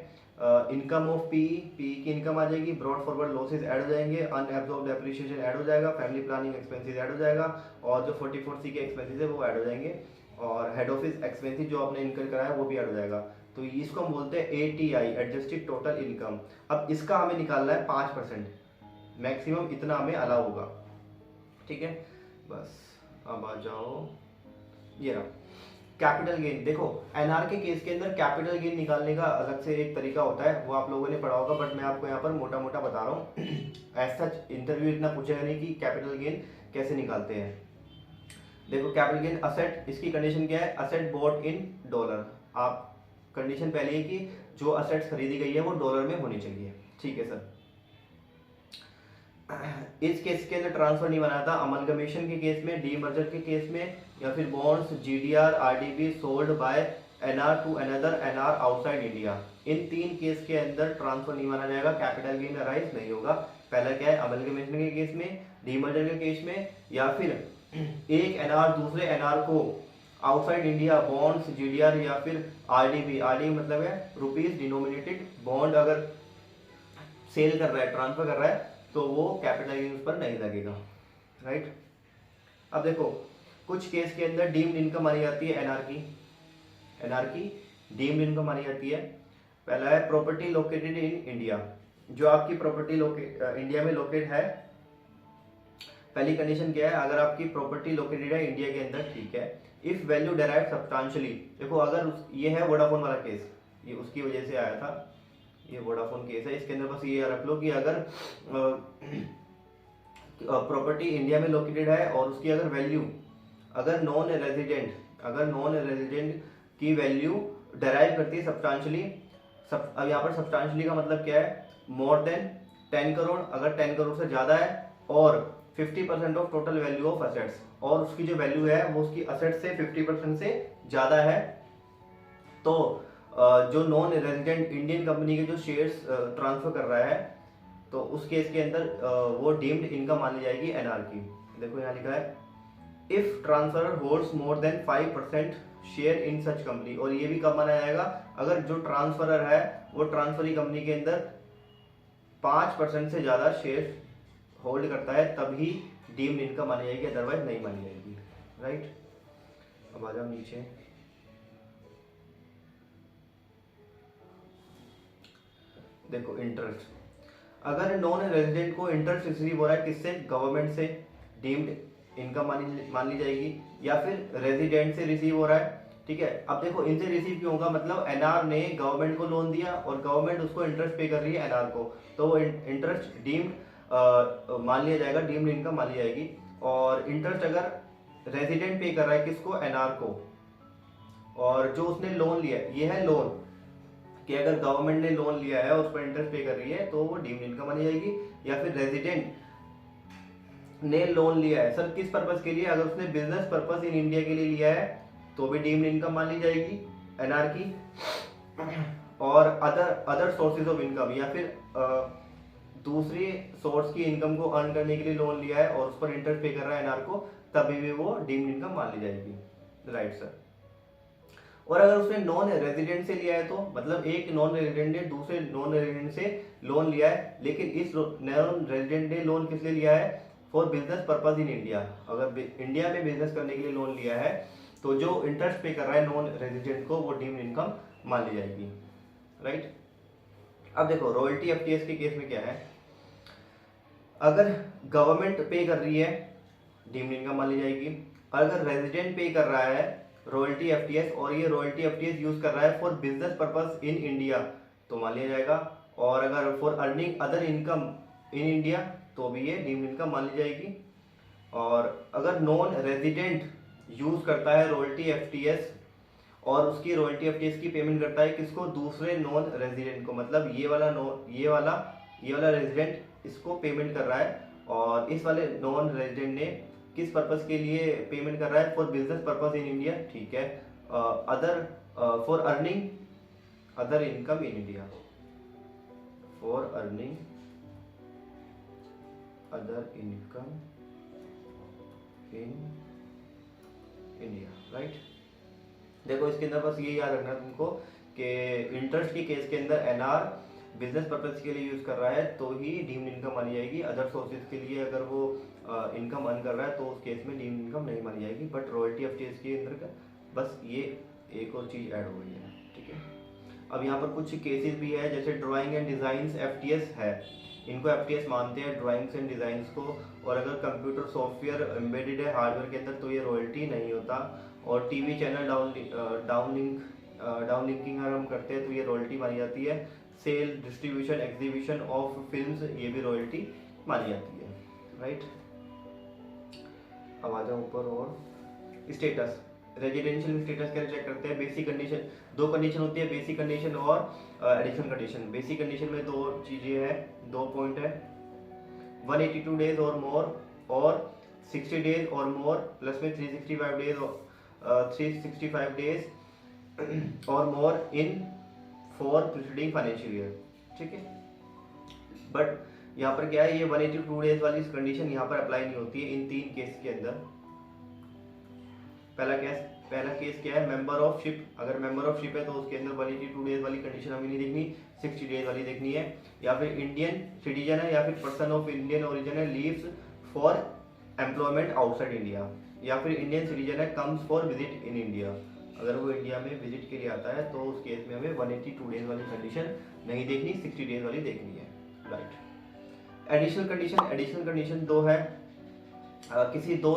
इनकम ऑफ पी की इनकम आ जाएगी, ब्रॉड फॉरवर्ड लॉसेस ऐड हो जाएंगे, अनएब्जॉर्ब्ड डेप्रिसिएशन ऐड हो जाएगा, फैमिली प्लानिंग एक्सपेंसेस ऐड हो जाएगा और जो 44C के एक्सपेंसेस है वो ऐड हो जाएंगे और हेड ऑफिस एक्सपेंसेस जो आपने इनकर करा है वो भी ऐड हो जाएगा। तो इसको हम बोलते हैं ATI, एडजस्टेड टोटल इनकम। अब इसका हमें निकालना है 5%, मैक्सिमम इतना हमें अलाउ होगा। ठीक है, बस अब आ जाओ, ये रहा कैपिटल गेन। देखो एनआर के केस के अंदर कैपिटल गेन निकालने का अलग से एक तरीका होता है, वो आप लोगों ने पढ़ा होगा, बट मैं आपको यहाँ पर मोटा मोटा बता रहा हूँ। एज सच इंटरव्यू इतना पूछेगा नहीं कि कैपिटल गेन कैसे निकालते हैं। देखो कैपिटल गेन असेट, इसकी कंडीशन क्या है, असेट बॉट इन डॉलर। आप कंडीशन पहले है कि जो असेट्स खरीदी गई है वो डॉलर में होनी चाहिए। ठीक है सर, इस केस के अंदर ट्रांसफर नहीं बना था, अमलगमेशन के केस में, डीमर्जर के केस में, या फिर bonds, GDR, RDB sold by NR to another NR outside India, in 3 case के अंदर ट्रांसफर नहीं माना जाएगा, कैपिटल गेन अराइज नहीं होगा। पहला क्या है, अमलगमेशन के केस में, डीमर्जर के केस में, या फिर एक एनआर दूसरे एनआर को आउटसाइड इंडिया बॉन्ड्स, जीडीआर या फिर आरडीबी, आरडीबी मतलब है रुपीज डिनोमिनेटेड बॉन्ड, अगर सेल कर रहा है, ट्रांसफर कर रहा है, तो वो कैपिटल गेन पर नहीं लगेगा, राइट। अब देखो कुछ केस के अंदर डीम्ड इनकम मानी जाती है एनआर की डीम्ड इनकम मानी जाती है। पहला है प्रॉपर्टी लोकेटेड इन इंडिया, जो आपकी प्रॉपर्टी इंडिया में लोकेट है। पहली कंडीशन क्या है, अगर आपकी प्रॉपर्टी लोकेटेड है इंडिया के अंदर, ठीक है। इफ वैल्यू डेराइव सब्सटेंशियली, देखो अगर ये है वोडाफोन वाला केस, ये उसकी वजह से आया था, ये वोडाफोन केस है, इसके अंदर बस ये रख लो कि अगर प्रॉपर्टी इंडिया में लोकेटेड है और उसकी अगर वैल्यू, अगर नॉन रेजिडेंट की वैल्यू डेराइव करती है सब्सटेंशियली, अब यहाँ पर सब्सटेंशियली का मतलब क्या है, मोर देन 10 करोड़, अगर 10 करोड़ से ज्यादा है, और 50% of total value of assets, और उसकी जो वैल्यू है वो उसकी असेट से 50% से ज्यादा है, तो जो नॉन रेजिडेंट इंडियन कंपनी के जो शेयर्स ट्रांसफर कर रहा है, तो उस केस के अंदर वो डीम्ड इनकम मानी जाएगी एनआर की। देखो यहाँ लिखा है if transferor holds more than 5% share in such company, और ये भी कब माना जाएगा, अगर जो ट्रांसफरर है वो ट्रांसफरी कंपनी के अंदर 5% से ज्यादा शेयर होल्ड करता है, तभी डीम्ड इनकम मानी जाएगी, अदरवाइज नहीं मानी जाएगी, राइट। अब आ जाओ नीचे, देखो इंटरेस्ट, अगर नॉन रेजिडेंट को इंटरेस्ट रिसीव हो रहा है किससे, गवर्नमेंट से, डीम्ड इनकम मान ली जाएगी, या फिर रेजिडेंट से रिसीव हो रहा है, ठीक है। अब देखो इनसे रिसीव क्यों होगा, मतलब एनआर ने गवर्नमेंट को लोन दिया और गवर्नमेंट उसको इंटरेस्ट पे कर रही है एनआर को, तो वो इंटरेस्ट डीम्ड मान लिया जाएगा, डीम्ड इनकम मान ली जाएगी। और इंटरेस्ट अगर रेजिडेंट पे कर रहा है किसको, एनआर को, और जो उसने लोन लिया है, ये है लोन, कि अगर गवर्नमेंट ने लोन लिया है उस पर इंटरेस्ट पे कर रही है तो वो डीम्ड इनकम मानी जाएगी। या फिर रेजिडेंट ने लोन लिया है, सर किस पर्पस के लिए, अगर उसने बिजनेस पर्पस इन इंडिया के लिए लिया है तो भी डीम्ड इनकम मान ली जाएगी एनआर की। और अदर सोर्सेज ऑफ इनकम, या फिर दूसरी सोर्स की इनकम को अर्न करने के लिए लोन लिया है और उस पर इंटरेस्ट पे कर रहा है एनआर को, तभी भी वो डीम्ड इनकम मान ली जाएगी, राइट सर। और अगर उसने नॉन रेजिडेंट से लिया है, तो मतलब एक नॉन रेजिडेंट ने दूसरे नॉन रेजिडेंट से लोन लिया है, लेकिन इस नॉन रेजिडेंट ने लोन किस लिए लिया है, for business purpose in India, अगर इंडिया में बिजनेस करने के लिए लोन लिया है, तो जो इंटरेस्ट पे कर रहा है नॉन रेजिडेंट को, वो डीम्ड इनकम मान ली जाएगी, राइट। अब देखो रॉयल्टी एफटीएस के केस में क्या है, अगर गवर्नमेंट पे कर रही है डीम्ड इनकम मान ली जाएगी, अगर रेजिडेंट पे कर रहा है रॉयल्टी एफटीएस और ये रॉयल्टी एफटीएस यूज कर रहा है for business purpose in India, तो मान लिया जाएगा। और अगर for earning other income in India, तो भी ये डीम्ड इनकम मान ली जाएगी। और अगर नॉन रेजिडेंट यूज करता है रॉयल्टी एफटीएस और उसकी रॉयल्टी एफटीएस की पेमेंट करता है किसको, दूसरे नॉन रेजिडेंट को, मतलब ये वाला रेजिडेंट इसको पेमेंट कर रहा है, और इस वाले नॉन रेजिडेंट ने किस पर्पस के लिए पेमेंट कर रहा है, for business purpose in India, ठीक है। Other for earning other income in India, for earning other income in India, right. देखो इसके अंदर बस ये याद रखना तुमको कि इंटरेस्ट की केस के अंदर एनआर बिजनेस पर्पज के लिए यूज कर रहा है तो ही डीम्ड इनकम मानी जाएगी, अदर सोर्सेज के लिए अगर वो इनकम अर्न कर रहा है तो उस केस में डीम्ड इनकम नहीं मानी जाएगी। बट रॉयल्टी एफटीएस के अंदर का बस ये एक और चीज ऐड हो गई है, ठीक है। अब यहाँ पर कुछ केसेस भी है, जैसे ड्राइंग एंड डिजाइंस एफटीएस है, इनको एफटीएस मानते हैं ड्राइंग्स एंड डिजाइंस को। और अगर कंप्यूटर सॉफ्टवेयर एम्बेडेड है हार्डवेयर के अंदर तो ये रॉयल्टी नहीं होता। और टीवी चैनल डाउनलिंकिंग अगर हम करते हैं तो ये रॉयल्टी मानी जाती है। Sale distribution exhibition of films, ये भी रॉयल्टी मानी जाती है, राइट। अब आ जाओ ऊपर। और स्टेटस, रेजिडेंशियल स्टेटस कैसे चेक करते हैं, बेसिक कंडीशन, दो कंडीशन होती है, बेसिक कंडीशन और एडिशनल कंडीशन। बेसिक कंडीशन में दो चीजें हैं, दो पॉइंट है, 182 डेज और मोर, और 60 डेज और मोर, प्लस में 365 डेज और मोर इन 4 प्रीसीडिंग फाइनेंशियल ईयर, ठीक है। बट यहाँ पर क्या है, ये 182 डेज वाली कंडीशन यहाँ पर अप्लाई नहीं होती है इन 3 केस के अंदर। पहला केस क्या है, मेंबर ऑफ शिप, अगर मेंबर ऑफ शिप है तो उसके अंदर 182 डेज वाली कंडीशन हमें नहीं देखनी, 60 डेज वाली देखनी है। या फिर इंडियन सिटीजन है या फिर पर्सन ऑफ इंडियन ओरिजिन है, leaves for employment outside India, या फिर इंडियन सिटीजन है, comes for visit in India, अगर वो इंडिया में विजिट के लिए आता है तो उस केस में हमें 182 डेज वाली कंडीशन नहीं देखनी, 60 डेज वाली देखनी है, राइट। एडिशनल कंडीशन 2 है, किसी दो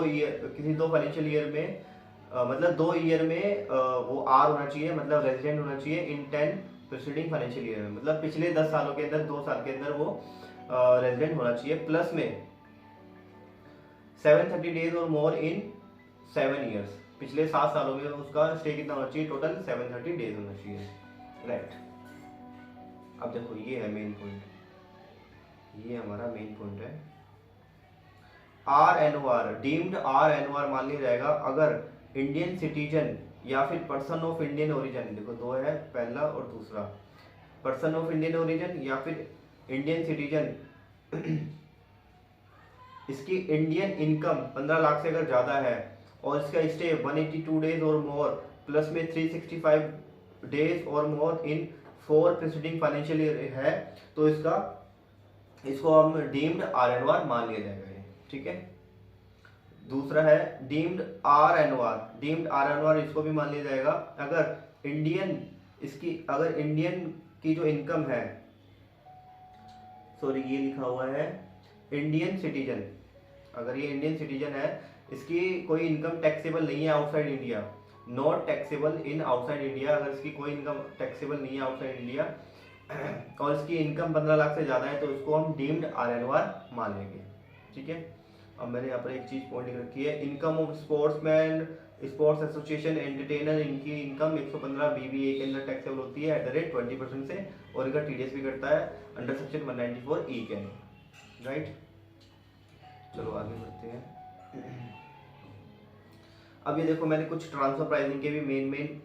फाइनेंशियल ईयर में मतलब 2 ईयर में वो आर होना चाहिए, मतलब रेजिडेंट होना चाहिए इन 10 प्रीसीडिंग फाइनेंशियल ईयर में, मतलब पिछले 10 सालों के अंदर 2 साल के अंदर वो रेजिडेंट होना चाहिए, प्लस में 730 डेज और मोर इन 7 ईयर्स, पिछले 7 सालों में उसका स्टे कितना होना चाहिए, टोटल 730 डेज होना चाहिए, राइट। अब देखो ये है मेन पॉइंट, ये हमारा मेन पॉइंट है। RNOR डीम्ड RNOR मान लिया जाएगा अगर इंडियन सिटीजन या फिर पर्सन ऑफ इंडियन ओरिजिन, देखो 2 है, पहला और दूसरा, पर्सन ऑफ इंडियन ओरिजिन या फिर इंडियन सिटीजन इसकी इंडियन इनकम 15 लाख से अगर ज्यादा है और इसका स्टे 182 डेज और मोर, प्लस में 365 डेज और मोर इन 4 प्रीसीडिंग फाइनेंशियल ईयर है, तो इसको हम डीम्ड RNOR मान लिया जाएगा, ठीक है। दूसरा है डीम्ड RNOR इसको भी मान लिया जाएगा अगर इंडियन की जो इनकम है, सॉरी ये लिखा हुआ है इंडियन सिटीजन, अगर ये इंडियन सिटीजन है, इसकी कोई इनकम टैक्सेबल नहीं है outside India, not taxable in outside India, अगर इसकी कोई इनकम टैक्सेबल नहीं है आउटसाइड इंडिया और इसकी इनकम 15 लाख से ज्यादा है, तो इसको हम डीम्ड RNOR मान लेंगे, ठीक है। अब मैंने यहाँ पर एक चीज पॉइंट लिख रखी है, income of sportsman, sports association, entertainer, इनकी इनकम 115 BBA के अंदर टैक्सेबल होती है एट द रेट 20% से, और इनका TDS भी कटता है अंडर सेक्शन 194E के, राइट। चलो आगे बढ़ते हैं। अब ये देखो मैंने कुछ ट्रांसफर प्राइसिंग के भी मेन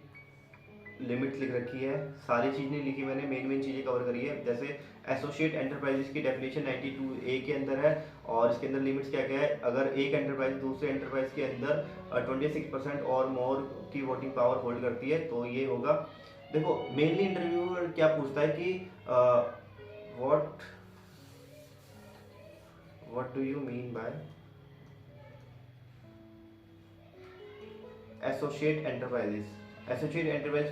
लिमिट लिख रखी है, सारी चीज नहीं लिखी मैंने, मेन चीजें कवर करी है। जैसे एसोसिएट एंटरप्राइजेस की डेफिनेशन 92A के अंदर है, और इसके अंदर लिमिट्स क्या क्या है, अगर एक एंटरप्राइज दूसरे एंटरप्राइज के अंदर 26% और मोर की वोटिंग पावर होल्ड करती है तो ये होगा। देखो मेनली इंटरव्यूअर क्या पूछता है कि what do you mean by associate enterprise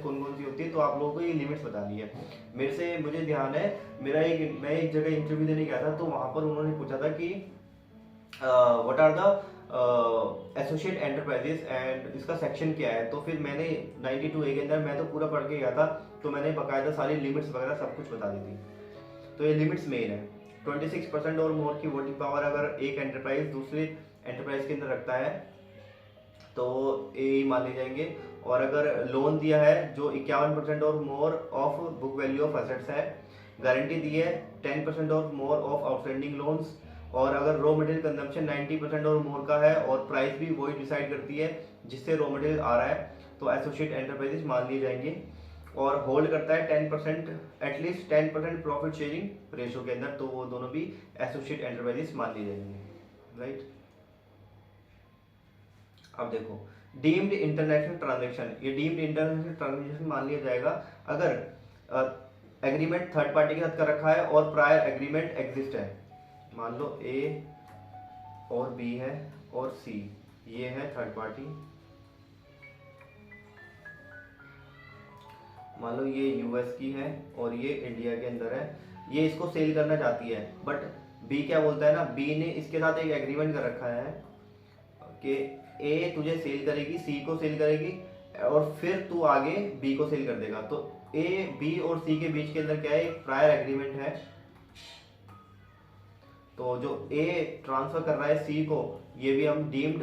कौन कौन सी होती है, तो आप लोगों को ये लिमिट्स बतानी है। मुझे ध्यान है, मैं एक जगह इंटरव्यू देने गया था, तो वहां पर उन्होंने पूछा था कि what are the associate enterprises and इसका सेक्शन क्या है, तो फिर मैंने 92A के अंदर मैं तो पूरा पढ़ के गया था, तो मैंने बकायदा सारी लिमिट्स वगैरह सब कुछ बता दी थी। तो ये लिमिट्स मेन है, 26% और मोर की वोटिंग पावर अगर एक एंटरप्राइज दूसरे एंटरप्राइज के अंदर रखता है तो ए मान ले जाएंगे, और अगर लोन दिया है जो 51% और more of book value of assets है, गारंटी दी है 10% और मोर ऑफ आउटस्टैंडिंग लोन्स, और अगर रॉ मटेरियल कंजम्पशन 90% और मोर का है और प्राइस भी वही डिसाइड करती है जिससे रॉ मटेरियल आ रहा है, तो एसोसिएट एंटरप्राइजेस मान लिए जाएंगे। और होल्ड करता है 10% एटलीस्ट 10% प्रॉफिट शेयरिंग रेशो के अंदर, तो वो दोनों भी एसोसिएट एंटरप्राइजेस मान लिए जाएंगे, राइट। अब देखो डीम्ड इंटरनेशनल ट्रांजैक्शन, ये डीम्ड इंटरनेशनल ट्रांजैक्शन मान लिया जाएगा अगर एग्रीमेंट थर्ड पार्टी के साथ कर रखा है और प्रायर एग्रीमेंट एग्जिस्ट है। मान लो ए और बी है और सी, ये है थर्ड पार्टी, मान लो ये यूएस की है और ये इंडिया के अंदर है, ये इसको सेल करना चाहती है, बट बी क्या बोलता है ना, बी ने इसके साथ एक एग्रीमेंट कर रखा है कि ए तुझे सेल करेगी, सी को सेल करेगी और फिर तू आगे बी को सेल कर देगा। तो ए बी और सी के बीच के अंदर क्या है, एक प्रायर एग्रीमेंट है, तो जो ए ट्रांसफर कर रहा है सी को, ये भी हम डीम्ड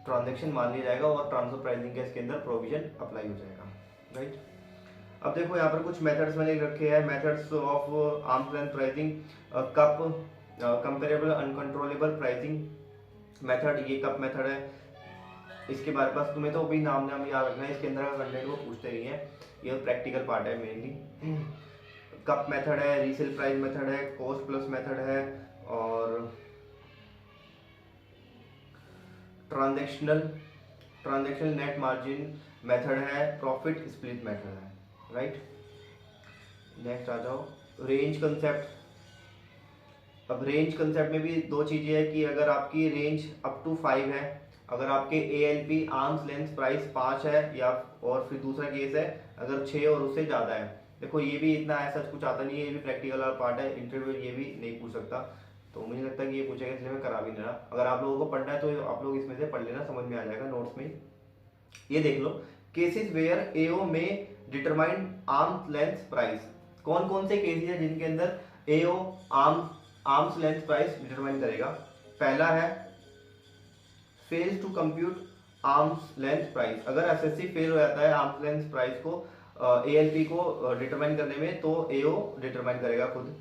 ट्रांजैक्शन मान लिया जाएगा और ट्रांसफर प्राइसिंग का इसके अंदर प्रोविजन अप्लाई हो जाएगा, राइट। अब देखो यहाँ पर कुछ मेथड्स मैंने रखे हैं, methods of arms length pricing, comparable uncontrollable pricing method, ये कप मेथड है, इसके बारे पास तुम्हें तो अभी नाम नाम याद रखना है, इसके अंदर का कंटेंट वो पूछते नहीं है, ये प्रैक्टिकल पार्ट है मेनली। कप मेथड है, रीसेल प्राइस मेथड है, कॉस्ट प्लस मेथड है, और transactional transactional net margin method है, प्रॉफिट स्प्लिट मेथड है, राइट। नेक्स्ट आ जाओ रेंज कंसेप्ट। अब रेंज कंसेप्ट में भी दो चीजें है कि अगर आपकी रेंज अप टू 5 है, अगर आपके ALP आर्म्स लेंथ प्राइस 5 है, या और फिर दूसरा केस है अगर 6 और उससे ज़्यादा है। देखो ये भी इतना ऐसा कुछ आता नहीं है, ये भी प्रैक्टिकल वाला पार्ट है, इंटरव्यू ये भी नहीं पूछ सकता, तो मुझे लगता है कि ये पूछेगा, इसलिए मैं करा भी नहीं रहा। अगर आप लोगों को पढ़ना है तो आप लोग इसमें से पढ़ लेना, समझ में आ जाएगा नोट्स में। ये देख लो, केसेस वेयर AO में डिटरमाइन आर्म्स लेंथ प्राइस। कौन कौन से केसेस है जिनके अंदर AO arm's length price determine करेगा? पहला है fails to compute arm's length price. अगर SSC फेल हो जाता है आर्म्स लेंथ प्राइस को ALP को डिटरमाइन करने में, तो AO डिटरमाइन करेगा खुद।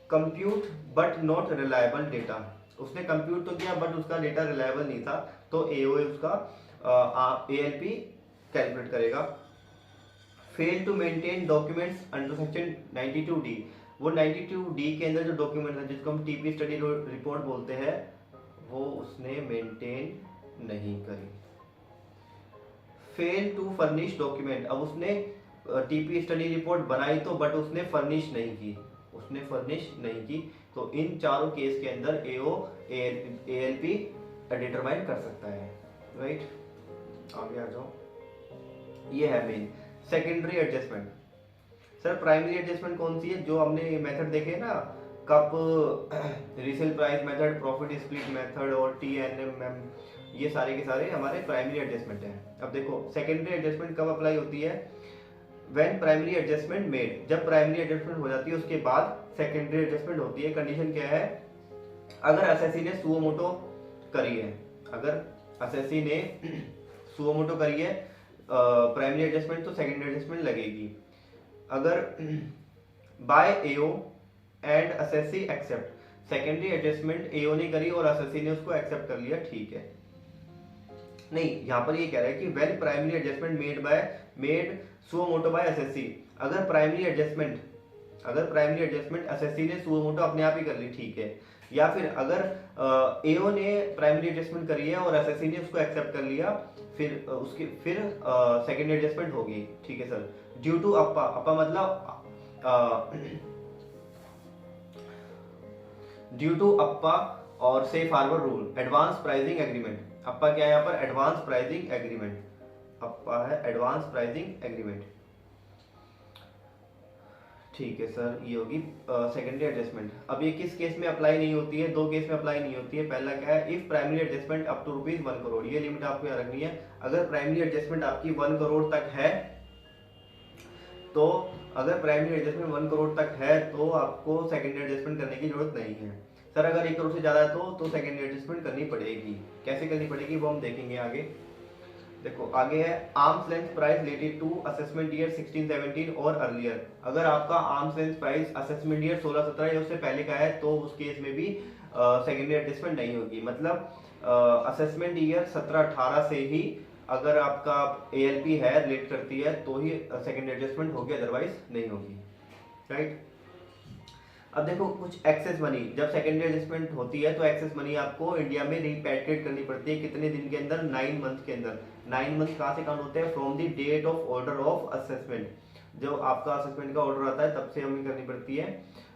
Compute but not reliable data, उसने कंप्यूट तो किया बट उसका डेटा रिलायबल नहीं था, तो AO उसका ALP कैलकुलेट करेगा। Fail to maintain documents under section 92D, वो 92D के अंदर जो डॉक्यूमेंट है जिसको हम TP स्टडी रिपोर्ट बोलते हैं, वो उसने मेंटेन नहीं करी। फेल टू फर्निश डॉक्यूमेंट, अब उसने TP स्टडी रिपोर्ट बनाई तो बट उसने फर्निश नहीं की, तो इन चारों केस के अंदर AO ALP डिटरमाइन कर सकता है, राइट। आगे आ जाओ, ये है main secondary adjustment. Sir primary adjustment कौन सी है? जो हमने मेथड देखे ना, cup resale price method, profit split method और TNMM, ये सारे के सारे हमारे प्राइमरी एडजस्टमेंट हैं। अब देखो सेकेंडरी एडजस्टमेंट कब अप्लाई होती है? व्हेन प्राइमरी एडजस्टमेंट मेड, जब प्राइमरी एडजस्टमेंट हो जाती है उसके बाद सेकेंडरी एडजस्टमेंट होती है। कंडीशन क्या है? अगर SSC ने सुओ मोटो करी है, अगर SSC ने सुओ मोटो करी है प्राइमरी एडजस्टमेंट, तो सेकेंडरी एडजस्टमेंट लगेगी। अगर by AO and SSC accept, secondary adjustment AO ने करी और SSC ने उसको एक्सेप्ट कर लिया, ठीक है। नहीं, यहाँ पर ये कह रहा है कि when primary adjustment made suo motu by SSC, अगर प्राइमरी एडजस्टमेंट SSC ने सुओ मोटो अपने आप ही कर ली, ठीक है। या फिर अगर AO ने प्राइमरी एडजस्टमेंट करी है और SSC ने उसको एक्सेप्ट कर लिया, फिर सेकेंडरी एडजस्टमेंट होगी, ठीक है सर। ड्यू टू अप्पा मतलब ड्यू टू अप्पा और safe harbour rule, advance pricing agreement. APA क्या है यहाँ पर? एडवांस प्राइसिंग एग्रीमेंट, अप्पा है एडवांस प्राइसिंग एग्रीमेंट, ठीक है सर। ये होगी सेकेंडरी एडजस्टमेंट। अब ये किस केस में अप्लाई नहीं होती है? दो केस में अप्लाई नहीं होती है। पहला क्या है? If primary adjustment up to ₹1 crore, ये लिमिट आपको याद रखनी है। अगर प्राइमरी एडजस्टमेंट आपकी 1 करोड़ तक है, तो अगर प्राइमरी एडजस्टमेंट 1 करोड़ तक है तो आपको सेकेंडरी एडजस्टमेंट करने की जरूरत नहीं है। सर अगर 1 करोड़ से ज्यादा है तो सेकेंडरी एडजस्टमेंट करनी पड़ेगी। कैसे करनी पड़ेगी वो हम देखेंगे आगे। देखो आगे है arm's length price related to assessment year 16-17 और अर्लियर। अगर आपका arm's length price assessment year 16-17 या उससे पहले का है, तो उस केस में भी सेकेंडरी एडजस्टमेंट नहीं होगी। मतलब असेसमेंट ईयर 17-18 से ही अगर आपका ALP है रिलेट करती है तो ही सेकेंडरी एडजस्टमेंट होगी, अदरवाइज नहीं होगी, राइट। अब देखो कुछ एक्सेस मनी, जब सेकेंडरी एडजस्टमेंट होती है तो एक्सेस मनी आपको इंडिया में रिपैट्रिएट करनी पड़ती है। कितने दिन के अंदर? 9 मंथ के अंदर। 9 मंथ कहाँ से काउंट होते हैं? From the date of order of assessment. जो आपका असेसमेंट का ऑर्डर आता है तब से हमें करनी पड़ती है,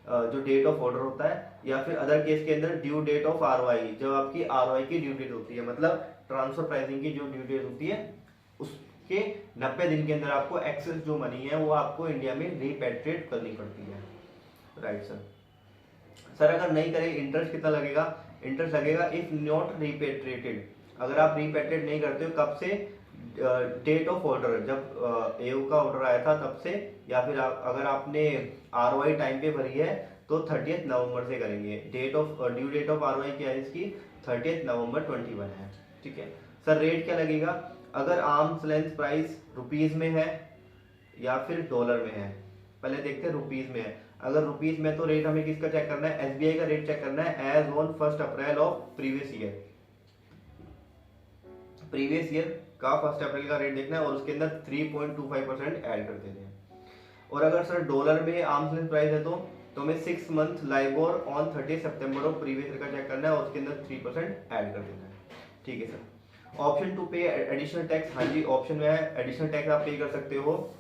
जो डेट ऑफ ऑर्डर होता है। या फिर अदर केस के अंदर ड्यू डेट ऑफ ROI, जब आपकी ROI की ड्यू डेट होती है, मतलब ट्रांसफर प्राइसिंग की जो ड्यू डेट होती है, उसके 90 दिन के अंदर आपको एक्सेस जो मनी है वो आपको इंडिया में रिपैट्रिएट करनी पड़ती है, राइट सर। सर अगर नहीं करे इंटरेस्ट कितना लगेगा? इंटरेस्ट लगेगा इफ नॉट रिपेट्रिएटेड, अगर आप रिपेट्रिएट नहीं करते हो। कब से? डेट ऑफ ऑर्डर, जब AO का ऑर्डर आया था तब से। या फिर अगर आपने ROI टाइम पे भरी है तो 30 नवंबर से करेंगे। ड्यू डेट ऑफ ROI क्या है इसकी? 30 नवंबर 21 है, ठीक है सर। रेट क्या लगेगा? अगर आर्म्स लेंथ प्राइस रुपीज में है या फिर डॉलर में है? पहले देखते हैं रुपीज में है। अगर रुपीज में तो रेट हमें किसका चेक करना है? SBI का रेट चेक करना है as on 1 April of previous year. Previous year का 1 अप्रैल का रेट देखना है और उसके अंदर 3.25% ऐड कर देने हैं। और अगर सर डॉलर में आर्म्स लेंथ प्राइस है तो हमें 6 month LIBOR on 30 September of previous year का चेक करना है और उसके अंदर 3% ऐड कर देना है। ठीक है सर। ऑप्शन टू पे एडिशनल टैक्स, हाँ जी ऑप्शन में है एडिशनल टैक्स आप पे कर सकते हो।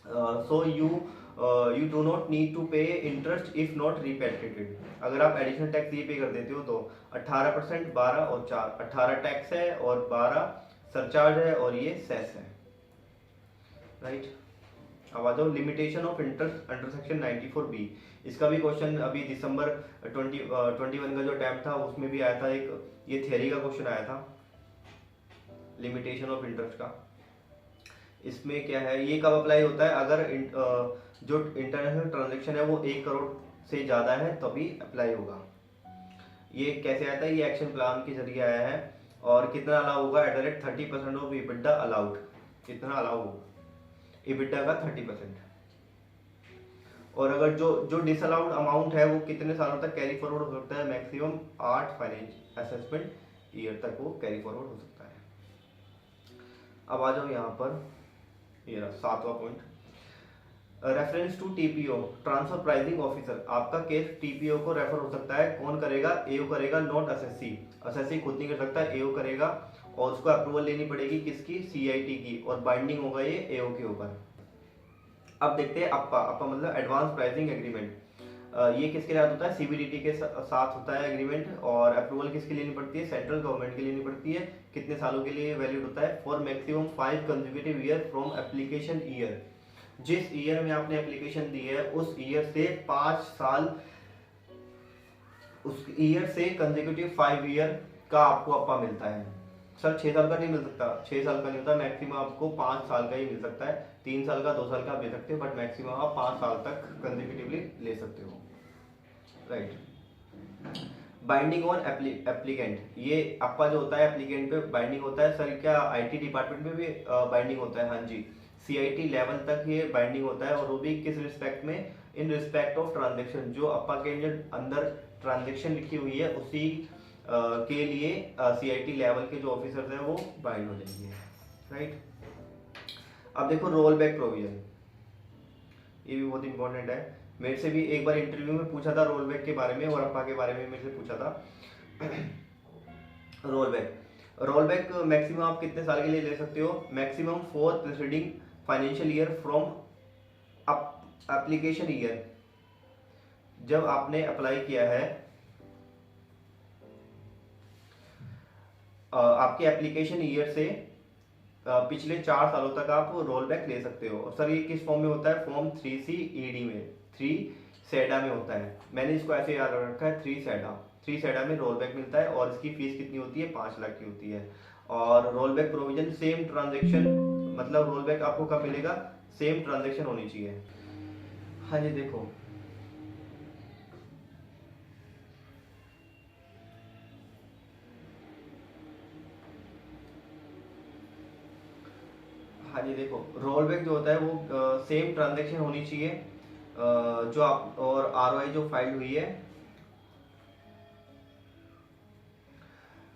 So you do not need to pay interest if not repatriated. अगर आप एडिशनल टैक्स ये पे कर देते हो तो 18%, 12 और 4, 18 टैक्स है और 12 सरचार्ज है और ये सेस है, राइट। अब आ जाओ limitation of interest under section 94B। इसका भी क्वेश्चन अभी दिसंबर 21 का जो टाइम था उसमें भी आया था, एक ये थियरी का क्वेश्चन आया था लिमिटेशन ऑफ इंटरेस्ट का। इसमें क्या है, ये कब अप्लाई होता है, अगर जो इंटरनेशनल ट्रांजेक्शन है वो 1 करोड़ से ज़्यादा है तभी अप्लाई होगा। ये कैसे आता है, ये एक्शन प्लान के जरिए आया है। और कितना अलाउ होगा, at the rate 30% of EBITDA allowed, कितना अलाउ होगा EBITDA का 30%। और अगर जो डिसअलाउड अमाउंट है वो कितने सालों तक कैरी फॉरवर्ड हो सकता है, मैक्सिमम 8 फाइनेंशियल असेसमेंट ईयर तक वो कैरी फॉरवर्ड हो सकता है। अब आ जाओ यहाँ पर, ये रहा 7वां point, reference to TPO transfer pricing officer. आपका केस TPO को रेफर हो सकता है, कौन करेगा, AO करेगा, नॉट असेसी। असेसी खुद नहीं कर सकता, AO करेगा और उसको अप्रूवल लेनी पड़ेगी किसकी, CIT की, और बाइंडिंग होगा ये AO के ऊपर। अब देखते हैं अप्पा मतलब एडवांस प्राइसिंग एग्रीमेंट। ये किसके साथ होता है, CBDT के साथ होता है एग्रीमेंट। और अप्रूवल किसके लिए लेनी पड़ती है, सेंट्रल गवर्नमेंट के लिए लेनी पड़ती है। कितने सालों के लिए वैलिड होता है, for maximum 5 consecutive year from application year. जिस ईयर में आपने एप्लीकेशन दी है उस ईयर से 5 साल, उस ईयर से कंसेक्यूटिव 5 ईयर का आपको अप्पा मिलता है। सर 6 साल का नहीं मिल सकता, 6 साल का नहीं होता, मैक्सिमम आपको 5 साल का ही मिल सकता है। 3 साल का, 2 साल का आप ले सकते हो, बट मैक्सिमम आप 5 साल तक कंसेक्यूटिवली ले सकते हो, राइट। बाइंडिंग ऑन एप्लीकेंट, ये अप्पा जो होता है एप्लीकेंट पे बाइंडिंग होता है। सर क्या IT डिपार्टमेंट में भी बाइंडिंग होता है, हाँ जी CIT लेवल तक ये बाइंडिंग होता है। और वो भी किस रिस्पेक्ट में, इन रिस्पेक्ट ऑफ ट्रांजेक्शन, जो अप्पा के अंदर ट्रांजेक्शन लिखी हुई है उसी के लिए CIT लेवल के जो ऑफिसर्स हैं वो बाइंड हो जाएंगे, राइट। अब देखो रोल बैक प्रोविजन, ये भी बहुत इंपॉर्टेंट है। मेरे से भी एक बार इंटरव्यू में पूछा था रोल बैक के बारे में और अप्पा के बारे में मेरे से पूछा था। रोल बैक मैक्सिमम आप कितने साल के लिए ले सकते हो, maximum for preceding financial year from application year. जब आपने अप्लाई किया है, आपके एप्लीकेशन ईयर से पिछले 4 सालों तक आप रोल बैक ले सकते हो। और सर ये किस फॉर्म में होता है, फॉर्म 3C ED में, 3 सैडा में होता है। मैंने इसको ऐसे याद रखा है, 3 सैडा में रोल बैक मिलता है। और इसकी फीस कितनी होती है, 5 लाख की होती है। और roll back provision same transaction, मतलब रोल बैक आपको कब मिलेगा, सेम ट्रांजेक्शन होनी चाहिए। हाँ जी देखो, हाँ जी देखो, रोल बैक जो होता है वो सेम ट्रांजेक्शन होनी चाहिए जो आप, और ROI जो फाइल हुई है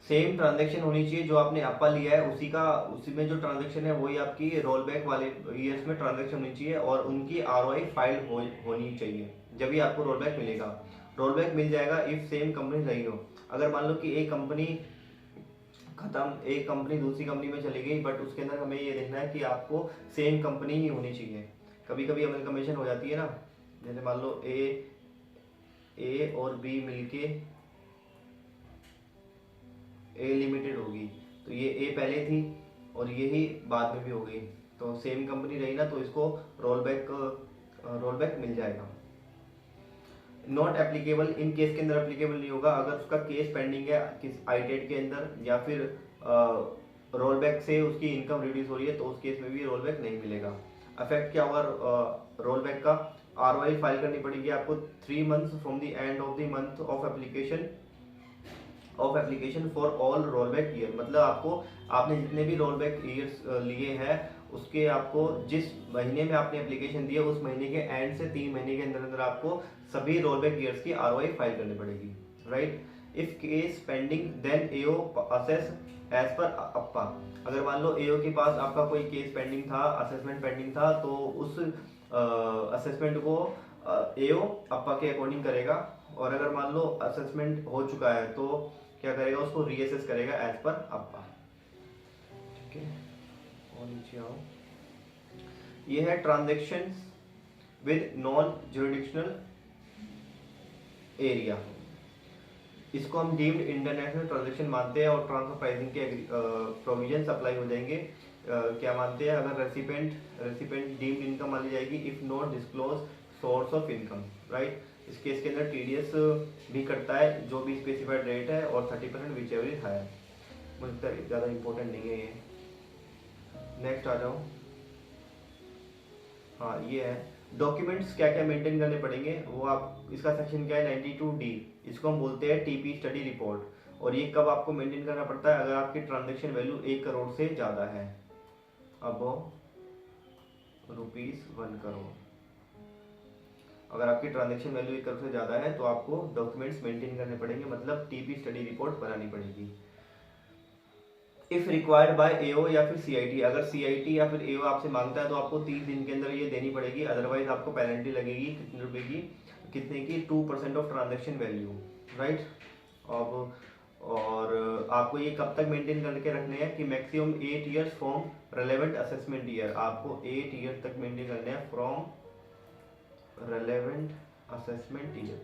सेम ट्रांजेक्शन होनी चाहिए। जो आपने अप्पा लिया है उसी में जो ट्रांजेक्शन है वही आपकी रोल बैक वाले ईयर्स में ट्रांजेक्शन होनी चाहिए और उनकी ROI फाइल होनी चाहिए, जब भी आपको रोल बैक मिलेगा। रोल बैक मिल जाएगा इफ सेम कंपनी रही हो। अगर मान लो कि एक कंपनी खत्म, एक कंपनी दूसरी कंपनी में चली गई, बट उसके अंदर हमें ये देखना है कि आपको सेम कंपनी ही होनी चाहिए। कभी कभी अमलकमेशन हो जाती है ना, जैसे मान लो ए और B मिलके A लिमिटेड होगी, तो ये A पहले थी और ये ही बाद में भी हो गई, तो सेम कंपनी रही ना, तो इसको रोल बैक मिल जाएगा। नॉट एप्लीकेबल, इन केस के अंदर एप्लीकेबल नहीं होगा अगर उसका केस पेंडिंग है किस ITET के अंदर, या फिर रोल बैक से उसकी इनकम रिड्यूस हो रही है, तो उस केस में भी रोल बैक नहीं मिलेगा। अफेक्ट क्या होगा रोल बैक का, ROI फाइल करनी पड़ेगी आपको 3 months from the end of the month of application for all roll back year. मतलब आपने जितने भी रोल बैक ईयर्स लिए हैं उसके आपको जिस महीने में आपने एप्लीकेशन दी है उस महीने के एंड से 3 महीने के अंदर अंदर आपको सभी रोल बैक ईयर्स की ROI फाइल करनी पड़ेगी, right. If case pending then AO assess as per APA. अगर मान लो एओ के पास आपका कोई केस पेंडिंग था, असेसमेंट पेंडिंग था, तो उस असेसमेंट को एओ अप्पा के अकॉर्डिंग करेगा। और अगर मान लो असेसमेंट हो चुका है तो क्या करेगा, उसको रीअसेस करेगा एज पर अप्पा। ठीक है, और नीचे आओ। ये है ट्रांजैक्शंस विद नॉन ज्यूरिडिक्शनल एरिया। इसको हम डीम्ड इंटरनेशनल ट्रांजैक्शन मानते हैं और ट्रांसफर प्राइसिंग के प्रोविजंस अप्लाई हो जाएंगे। क्या मानते हैं, अगर रेसिपेंट डीम्ड इनकम मानी जाएगी if not disclose source of income, right. इस केस के अंदर टीडीएस भी कटता है जो भी स्पेसिफाइड रेट है, और 30% विच एवर इज हायर। मुझे लगता ज़्यादा इंपॉर्टेंट नहीं है ये। नेक्स्ट आ जाओ। हाँ, ये है डॉक्यूमेंट्स क्या क्या मेंटेन करने पड़ेंगे, वो आप, इसका सेक्शन क्या है 92D। इसको हम बोलते हैं टीपी स्टडी रिपोर्ट। और ये कब आपको मेंटेन करना पड़ता है, अगर आपकी ट्रांजैक्शन वैल्यू 1 करोड़ से ज़्यादा है, अब ₹1 करोड़। अगर आपकी ट्रांजैक्शन वैल्यू 1 करोड़ से ज़्यादा है तो आपको डॉक्यूमेंट्स मेंटेन करने पड़ेंगे, मतलब टीपी स्टडी रिपोर्ट बनानी पड़ेगी। इफ रिक्वायर्ड बाय एओ या फिर सीआईटी, अगर सीआईटी या फिर एओ आपसे मांगता है तो आपको 30 दिन के अंदर ये देनी पड़ेगी, अदरवाइज आपको पेनल्टी लगेगी। कितने रुपए की, कितने की, 2% ऑफ ट्रांजैक्शन वैल्यू, राइट। अब और आपको ये कब तक मेंटेन करके रखने हैं कि maximum 8 years from relevant assessment year. आपको 8 ईयर तक मेंटेन करने हैं फ्रॉम रेलेवेंट असेसमेंट ईयर।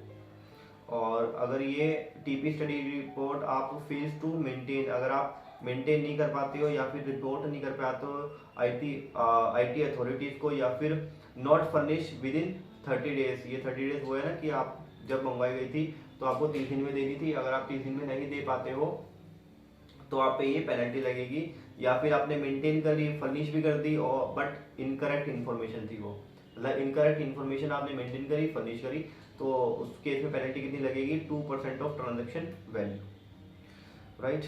और अगर ये टीपी स्टडी रिपोर्ट आप फेज 2 मेंटेन, अगर आप मेंटेन नहीं कर पाते हो या फिर रिपोर्ट नहीं कर पाते हो आईटी अथॉरिटीज को, या फिर not furnish with in 30 days. ये 30 डेज वो है ना कि आप जब मंगवाई गई थी तो आपको 30 दिन में देनी थी, अगर आप 30 दिन में नहीं दे पाते हो तो आप पे ये पेनल्टी लगेगी। या फिर आपने मेंटेन करी, फर्निश भी कर दी, और बट इनकरेक्ट इन्फॉर्मेशन थी वो, मतलब इनकरेक्ट इन्फॉर्मेशन आपने मेंटेन करी, फर्निश करी, तो उस केस में पेनल्टी कितनी लगेगी, 2% of transaction value, right.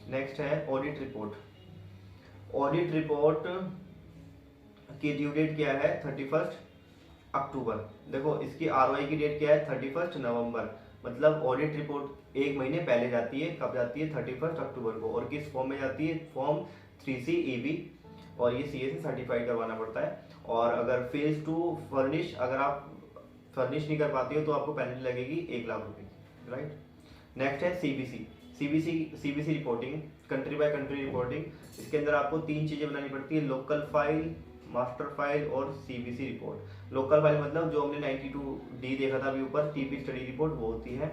Next है ऑडिट रिपोर्ट। ऑडिट रिपोर्ट की ड्यू डेट क्या है, 31 अक्टूबर। देखो इसकी आरओआई की डेट क्या है, 31 नवंबर। मतलब ऑडिट रिपोर्ट 1 महीने पहले जाती है, कब जाती है, 31 अक्टूबर को। और किस फॉर्म में जाती है, फॉर्म 3C-EB, और ये सीए से सर्टिफाइड करवाना पड़ता है। और अगर फेज 2 फर्निश, अगर आप फर्निश नहीं कर पाती हो तो आपको पेनल्टी लगेगी 1 लाख रुपए की, राइट। नेक्स्ट है CBC reporting, country by country reporting. इसके अंदर आपको 3 चीजें बनानी पड़ती है, लोकल फाइल, मास्टर फाइल और सीबीसी रिपोर्ट। लोकल फाइल मतलब जो हमने 92D देखा था अभी ऊपर, टीपी स्टडी रिपोर्ट, वो होती है।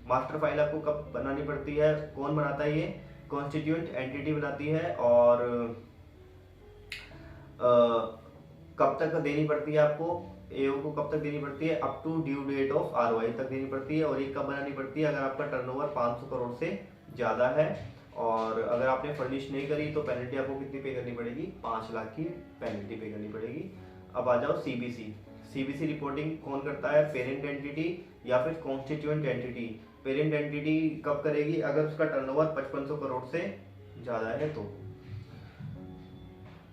मास्टर फाइल आपको कब बनानी पड़ती है, कौन बनाता है, ये कॉन्स्टिट्यूएंट एंटिटी बनाती है। और कब तक देनी पड़ती है आपको, एओ को कब तक देनी पड़ती है, up to due date of ROI तक देनी पड़ती है। और ये कब बनानी पड़ती है, अगर आपका टर्नओवर 500 करोड़ से ज़्यादा है। और अगर आपने फर्निश नहीं करी तो पेनल्टी आपको कितनी पे करनी पड़ेगी, 5 लाख की पेनल्टी पे करनी पड़ेगी। अब आ जाओ सीबीसी रिपोर्टिंग कौन करता है, पेरेंट एंटिटी या फिर कॉन्स्टिट्यूएंट एंटिटी। पेरेंट एंटिटी कब करेगी, अगर उसका टर्नओवर 5500 करोड़ से ज़्यादा है तो।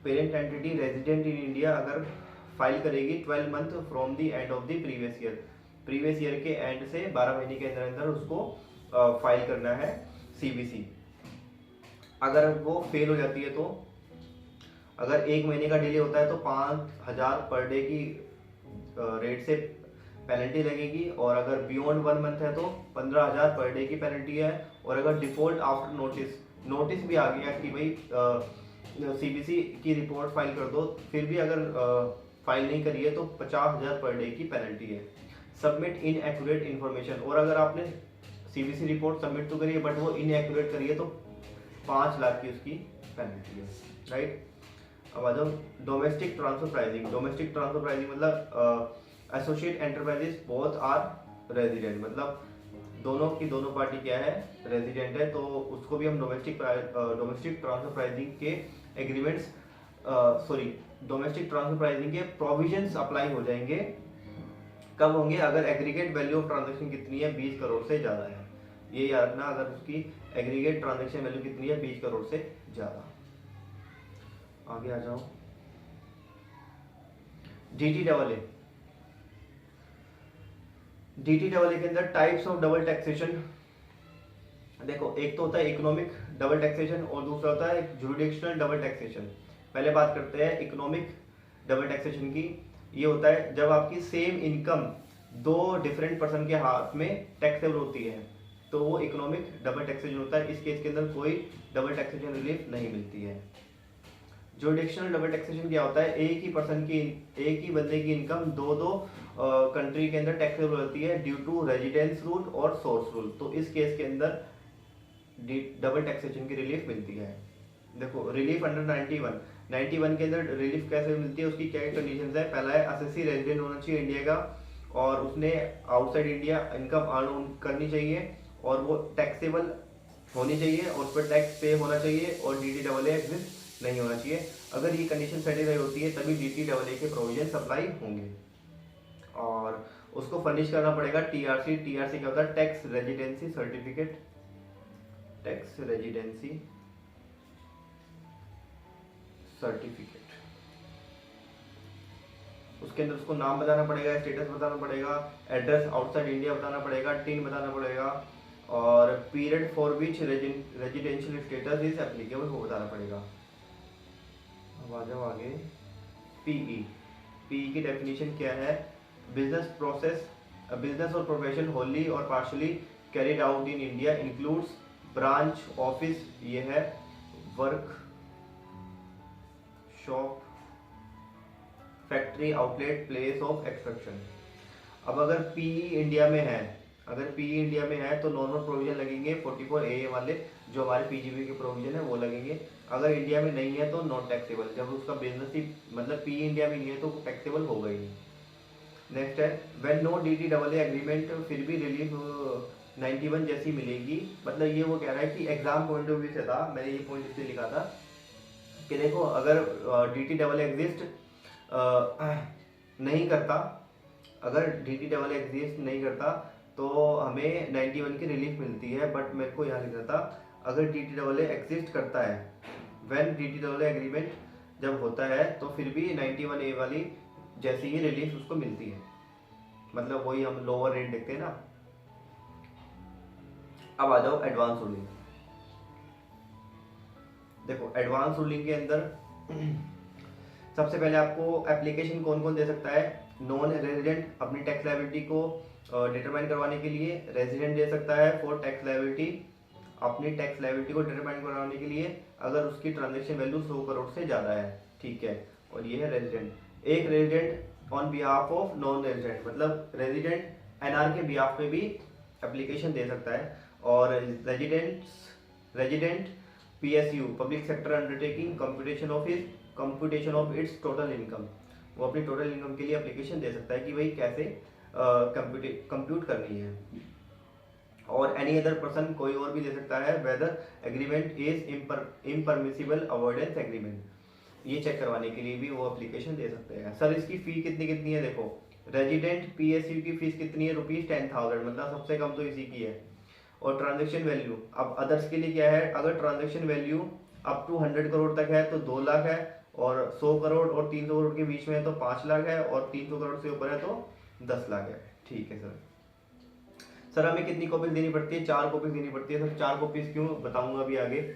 Parent entity resident in India अगर फाइल करेगी 12 month from the end of the previous year के एंड से 12 महीने के अंदर अंदर उसको फाइल करना है सीबीसी। अगर वो फेल हो जाती है तो, अगर 1 महीने का डिले होता है तो 5000 पर डे की रेट से पेनल्टी लगेगी। और अगर बियॉन्ड 1 मंथ है तो 15000 पर डे की पेनल्टी है। और अगर डिफॉल्ट आफ्टर नोटिस भी आ गया कि भाई सीबीसी की रिपोर्ट फाइल कर दो, फिर भी अगर फाइल नहीं करी है तो 50,000 पर डे की पेनल्टी है। सबमिट इनएक्यूरेट इन्फॉर्मेशन, और अगर आपने सीबीसी रिपोर्ट सबमिट तो करी है बट वो इनएक्यूरेट करी है तो 5 लाख की उसकी पेनल्टी है, राइट। अब आ जाओ domestic transfer pricing. Domestic transfer pricing मतलब associate enterprises both are resident, मतलब दोनों की दोनों पार्टी क्या है, रेजिडेंट है, तो उसको भी हम डोमेस्टिक ट्रांसफर प्राइसिंग के एग्रीमेंट्स डोमेस्टिक ट्रांसफर प्राइसिंग के प्रोविजंस अप्लाई हो जाएंगे। कब होंगे, अगर एग्रीगेट वैल्यू ऑफ ट्रांजैक्शन कितनी है, 20 करोड़ से ज्यादा है। ये याद रखना, अगर उसकी एग्रीगेट ट्रांजैक्शन वैल्यू कितनी है, 20 करोड़ से ज्यादा। आगे आ जाओ, DTAA के अंदर टाइप्स ऑफ डबल टैक्सेशन देखो, एक तो होता है इकोनॉमिक डबल टैक्सेशन और दूसरा होता है जुरिडिक्शनल डबल टैक्सेशन। पहले बात करते हैं इकोनॉमिक डबल टैक्सेशन की। ये होता है जब आपकी सेम इनकम दो डिफरेंट पर्सन के हाथ में टैक्सेबल होती है, तो वो इकोनॉमिक डबल टैक्सेशन होता है। इस केस के अंदर कोई डबल टैक्सेशन रिलीफ नहीं मिलती है। जुरिडिक्शनल डबल टैक्सेशन क्या होता है, एक ही पर्सन की, एक ही बंदे की इनकम दो दो कंट्री के अंदर टैक्सेबल होती है ड्यू टू रेजिडेंस रूल और सोर्स रूल। तो इस केस के अंदर डबल टैक्सेशन की रिलीफ मिलती है। देखो, रिलीफ अंडर 91 के अंदर रिलीफ कैसे मिलती है, उसकी क्या कंडीशंस है। पहला है असेसी रेजिडेंट होना चाहिए इंडिया का, और उसने आउटसाइड इंडिया इनकम अर्न करनी चाहिए, और वो टैक्सेबल होनी चाहिए, और उस पर टैक्स पे होना चाहिए, और DTAA एग्जिस्ट नहीं होना चाहिए। अगर ये कंडीशन सेटिस्फाई होती है तभी DTAA के प्रोविजन अप्लाई होंगे। और उसको फर्निश करना पड़ेगा TRC। TRC क्या होता है, tax residency certificate, tax residency certificate. उसके अंदर उसको नाम बताना पड़ेगा, स्टेटस बताना पड़ेगा, एड्रेस आउटसाइड इंडिया बताना पड़ेगा, टिन बताना पड़ेगा, और period for which residential status is applicable वो बताना पड़ेगा। अब आ जाओ आगे। पीई की डेफिनेशन क्या है, बिजनेस प्रोसेस, बिजनेस और प्रोफेशन होली और partially carried out in India includes branch office, ये है work shop, factory, outlet, place of extraction. अब अगर पीई इंडिया में है, तो नॉर्मल प्रोविजन लगेंगे 44A वाले, जो हमारे PGB के प्रोविजन है वो लगेंगे। अगर इंडिया में नहीं है तो नॉट टैक्सेबल, जब उसका बिजनेस ही मतलब पीई इंडिया में नहीं है तो टैक्सेबल होगा ही नहीं। नेक्स्ट है व्हेन नो DTAA एग्रीमेंट, फिर भी रिलीफ 91 जैसी मिलेगी। मतलब ये वो कह रहा है कि एग्जाम पॉइंट ऑफ व्यू से था, मैंने ये पॉइंट इसलिए लिखा था कि देखो, अगर DTAA एग्जिस्ट नहीं करता, अगर DTAA एग्जिस्ट नहीं करता तो हमें 91 की रिलीफ मिलती है। बट मेरे को यहाँ लिखना था अगर DTAA एग्जिस्ट करता है, व्हेन DTAA एग्रीमेंट जब होता है तो फिर भी 91A वाली जैसी ही रिलीफ उसको मिलती है। मतलब वही हम लोअर रेट देखते हैं ना। अब आ जाओ एडवांस रूलिंग। देखो, एडवांस रूलिंग के अंदर सबसे पहले आपको एप्लीकेशन कौन कौन दे सकता है, नॉन रेजिडेंट अपनी टैक्स लायबिलिटी को डिटरमाइन करवाने के लिए, रेजिडेंट दे सकता है फॉर टैक्स लायबिलिटी, अपनी टैक्स लायबिलिटी को डिटरमाइन करवाने के लिए अगर उसकी ट्रांजैक्शन वैल्यू 100 करोड़ से ज़्यादा है, ठीक है। और ये है रेजिडेंट। एक resident on behalf of non resident, मतलब रेजिडेंट एनआर के बिहाफ पे भी एप्लीकेशन दे सकता है। और resident PSU public sector undertaking computation of its total income, वो अपनी टोटल इनकम के लिए एप्लीकेशन दे सकता है कि भाई कैसे कंप्यूट करनी है। और एनी अदर पर्सन, कोई और भी दे सकता है, whether agreement is impermissible avoidance agreement, ये चेक करवाने के लिए भी वो एप्लीकेशन दे सकते हैं। सर इसकी फी कितनी है, देखो रेजिडेंट PSU की फीस कितनी है, ₹10,000, मतलब सबसे कम तो इसी की है। और ट्रांजैक्शन वैल्यू, अब अदर्स के लिए क्या है, अगर transaction value up to 100 crore तक है तो 2 लाख है, और 100 करोड़ और 300 करोड़ के बीच में है तो 5 लाख है, और 300 करोड़ से ऊपर है तो 10 लाख है। ठीक है सर हमें कितनी कॉपीज देनी पड़ती है, 4 कॉपीज देनी पड़ती है। सर 4 कॉपीज क्यों, बताऊंगा अभी आगे।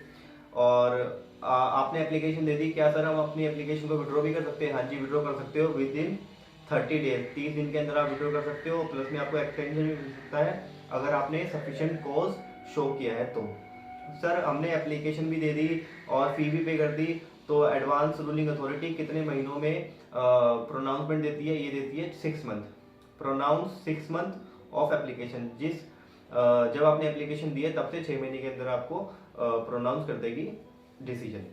और आपने एप्लीकेशन दे दी, क्या सर हम अपनी एप्लीकेशन को विड्रॉ भी कर सकते हैं? हाँ जी, विड्रॉ कर सकते हो विद इन 30 डेज, 30 दिन के अंदर आप विड्रॉ कर सकते हो। प्लस में आपको एक्सटेंशन भी मिल सकता है अगर आपने सफिशिएंट कॉज शो किया है तो। सर हमने एप्लीकेशन भी दे दी और फी भी पे कर दी, तो एडवांस रूलिंग अथॉरिटी कितने महीनों में प्रोनाउंसमेंट देती है? ये देती है 6 month, pronounce 6 month of application. जब आपने एप्लीकेशन दी है तब से 6 महीने के अंदर आपको प्रोनाउंस कर देगी डिसीजन।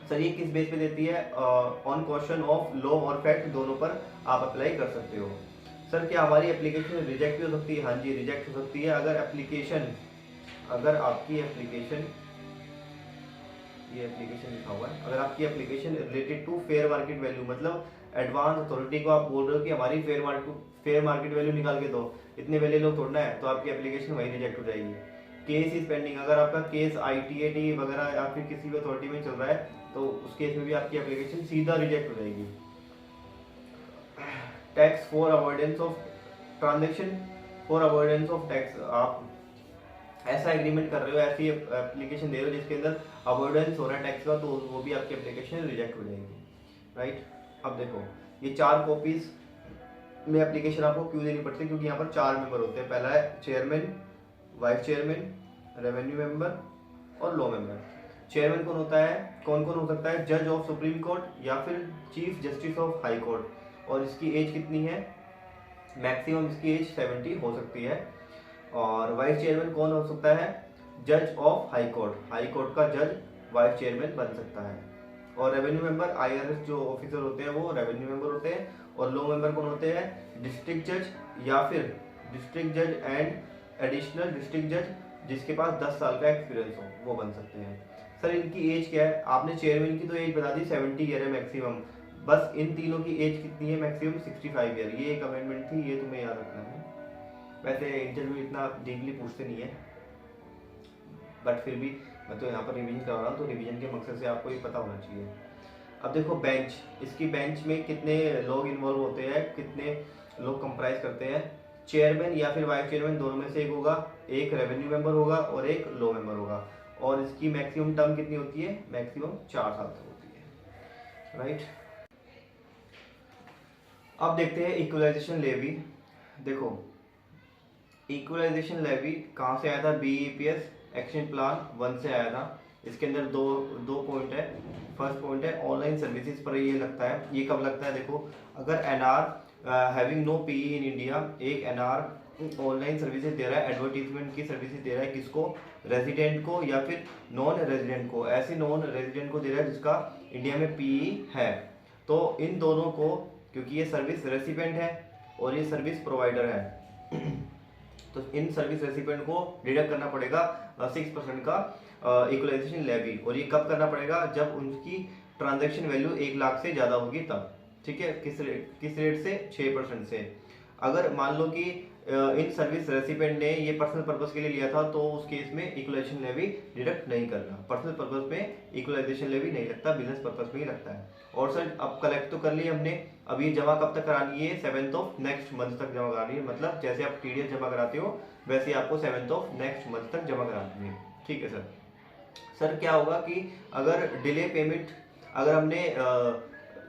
सर ये किस बेस पे देती है? ऑन क्वेश्चन ऑफ लॉ और फैक्ट, दोनों पर आप अप्लाई कर सकते हो। सर क्या हमारी एप्लीकेशन रिजेक्ट भी हो सकती है? हाँ जी, रिजेक्ट हो सकती है अगर आपकी एप्लीकेशन, ये एप्लीकेशन लिखा हुआ है, अगर आपकी application related to fair market value, मतलब एडवांस अथॉरिटी को आप बोल रहे हो कि हमारी फेयर मार्केट वैल्यू निकाल के दो, इतने वैल्यू लो तोड़ना है, तो आपकी एप्लीकेशन वही रिजेक्ट हो जाएगी। केस इज पेंडिंग, अगर आपका केस ITAT वगैरह या फिर किसी भी अथॉरिटी में चल रहा है तो उस केस में भी आपकी एप्लीकेशन सीधा रिजेक्ट हो जाएगी। Tax for avoidance of transaction, for avoidance of tax, आप ऐसा एग्रीमेंट कर रहे हो, ऐसी एप्लीकेशन दे रहे हो जिसके अंदर अवॉइडेंस हो रहा है टैक्स का, तो वो भी आपकी एप्लीकेशन रिजेक्ट हो जाएगी, राइट। अब देखो ये 4 कॉपीज में एप्लीकेशन आपको क्यों देनी पड़ती है, क्योंकि यहाँ पर 4 मेंबर होते हैं। पहला है chairman, vice chairman, revenue member और लॉ मेंबर। चेयरमैन कौन होता है, कौन कौन हो सकता है, जज ऑफ सुप्रीम कोर्ट या फिर chief justice of high court, और इसकी एज कितनी है, मैक्सिमम इसकी एज 70 हो सकती है। और वाइस चेयरमैन कौन हो सकता है, जज ऑफ हाई कोर्ट का जज वाइस चेयरमैन बन सकता है। और रेवेन्यू मेंबर IRS जो ऑफिसर होते हैं वो रेवेन्यू मेंबर होते हैं। और लॉ मेंबर कौन होते हैं, डिस्ट्रिक्ट जज या फिर डिस्ट्रिक्ट जज एंड एडिशनल डिस्ट्रिक्ट जज जिसके पास 10 साल का एक्सपीरियंस हो, वो बन सकते हैं। सर इनकी एज क्या है, आपने चेयरमैन की तो एज बता दी 70 ईयर है मैक्सिमम, बस इन तीनों की एज कितनी है, मैक्सिमम 65 ईयर। ये एक अमेंडमेंट थी, ये तुम्हें याद रखना है। वैसे इंटरव्यू इतना डीपली पूछते नहीं है, बट फिर भी मैं तो यहाँ पर रिवीजन करवा रहा हूँ, तो रिवीजन के मकसद से आपको ये पता होना चाहिए। अब देखो बेंच, इसकी बेंच में कितने लोग इन्वॉल्व होते हैं, कितने लोग कंप्राइज करते हैं। चेयरमैन या फिर वाइस चेयरमैन दोनों में से एक होगा, एक रेवेन्यू मेंबर होगा और एक लॉ मेंबर होगा। और इसकी मैक्सिमम टर्म कितनी होती है, मैक्सिमम 4 साल तक होती है, राइट। अब देखते हैं इक्वलाइजेशन लेवी। देखो इक्वलाइजेशन लेवी कहाँ से आया था, BEPS एक्शन प्लान 1 से आया था। इसके अंदर दो पॉइंट है। फर्स्ट पॉइंट है ऑनलाइन सर्विसेज पर ये लगता है। ये कब लगता है, देखो अगर NR having no PE in India, एक NR ऑनलाइन सर्विसेज दे रहा है, एडवर्टीजमेंट की सर्विसेज दे रहा है, किसको, रेजिडेंट को या फिर नॉन रेजिडेंट को। ऐसे नॉन रेजिडेंट को दे रहा है जिसका इंडिया में PE है। तो इन दोनों को, क्योंकि ये सर्विस रेसिपेंट है और ये सर्विस प्रोवाइडर है, तो इन सर्विस रेसिपेंट को डिडक्ट करना पड़ेगा 6% का इक्वलाइजेशन लेवी। और ये कब करना पड़ेगा, जब उनकी ट्रांजैक्शन वैल्यू 1 लाख से ज़्यादा होगी तब, ठीक है। किस रेट से, 6% से। अगर मान लो कि इन सर्विस रेसिपेंट ने ये पर्सनल पर्पस के लिए लिया था, तो उस केस में इक्वलाइजेशन लेवी डिडक्ट नहीं करना। पर्सनल पर्पस में इक्वलाइजेशन लेवी नहीं लगता, बिजनेस पर्पस में ही लगता है। और सर अब कलेक्ट तो कर लिया हमने, अब ये जमा कब तक करानी है, 7th ऑफ नेक्स्ट मंथ तक जमा करानी है। मतलब जैसे आप TDS जमा कराते हो वैसे आपको 7th ऑफ नेक्स्ट मंथ तक जमा करानी है, ठीक है सर। सर क्या होगा कि अगर डिले पेमेंट, अगर हमने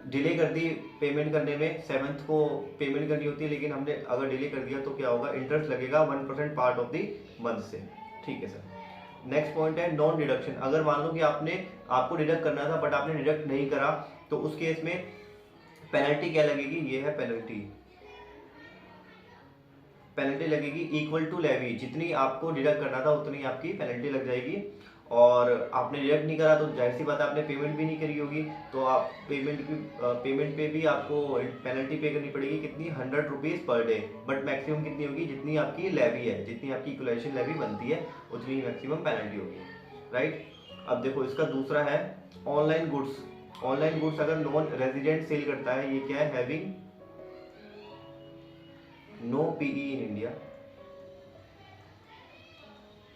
डिले कर दी पेमेंट करने में, 7th को पेमेंट करनी होती है, लेकिन हमने अगर डिले कर दिया तो क्या होगा, इंटरेस्ट लगेगा 1% पार्ट ऑफ द मंथ से, ठीक है सर। नेक्स्ट पॉइंट है नॉन डिडक्शन। अगर मान लो कि आपको डिडक्ट करना था बट आपने डिडक्ट नहीं करा, तो उस केस में पेनल्टी क्या लगेगी, ये है पेनल्टी लगेगी इक्वल टू लेवी। जितनी आपको डिडक्ट करना था उतनी आपकी पेनल्टी लग जाएगी। और आपने डिडक्ट नहीं करा तो जाहिर सी बात है आपने पेमेंट भी नहीं करी होगी, तो आप पेमेंट पे भी आपको पेनल्टी पे करनी पड़ेगी। कितनी, 100 rupees per day. But maximum कितनी होगी, जितनी आपकी लेवी है, जितनी आपकी इक्वलाइजेशन लेवी बनती है उतनी मैक्सिमम पेनल्टी होगी, राइट। अब देखो इसका दूसरा है ऑनलाइन गुड्स। ऑनलाइन गुड्स अगर नॉन रेजिडेंट सेल करता है, ये क्या है, having no PE in India.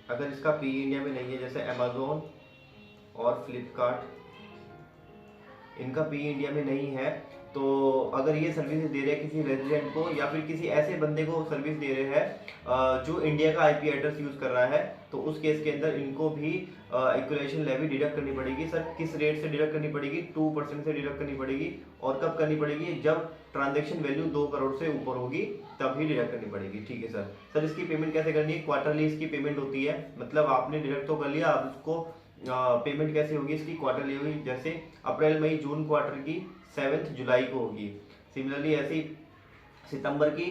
अगर इसका PE इंडिया में नहीं है, जैसे Amazon और फ्लिपकार्ट, इनका PE इंडिया में नहीं है, तो अगर ये सर्विस दे रहे हैं किसी रेजिडेंट को या फिर किसी ऐसे बंदे को सर्विस दे रहे हैं जो इंडिया का IP एड्रेस यूज कर रहा है, तो उस केस के अंदर इनको भी इक्वलाइजेशन लेवी डिडक्ट करनी पड़ेगी। सर किस रेट से डिडक्ट करनी पड़ेगी, 2% से डिडक्ट करनी पड़ेगी। और कब करनी पड़ेगी, जब ट्रांजेक्शन वैल्यू 2 करोड़ से ऊपर होगी तब ही डिडक्ट करनी पड़ेगी, ठीक है सर। सर इसकी पेमेंट कैसे करनी है, क्वार्टरली इसकी पेमेंट होती है। मतलब आपने डिडक्ट तो कर लिया, अब उसको पेमेंट कैसे होगी, इसकी क्वार्टरली होगी। जैसे अप्रैल मई जून क्वार्टर की 7 जुलाई को होगी। सिमिलरली ऐसी सितंबर की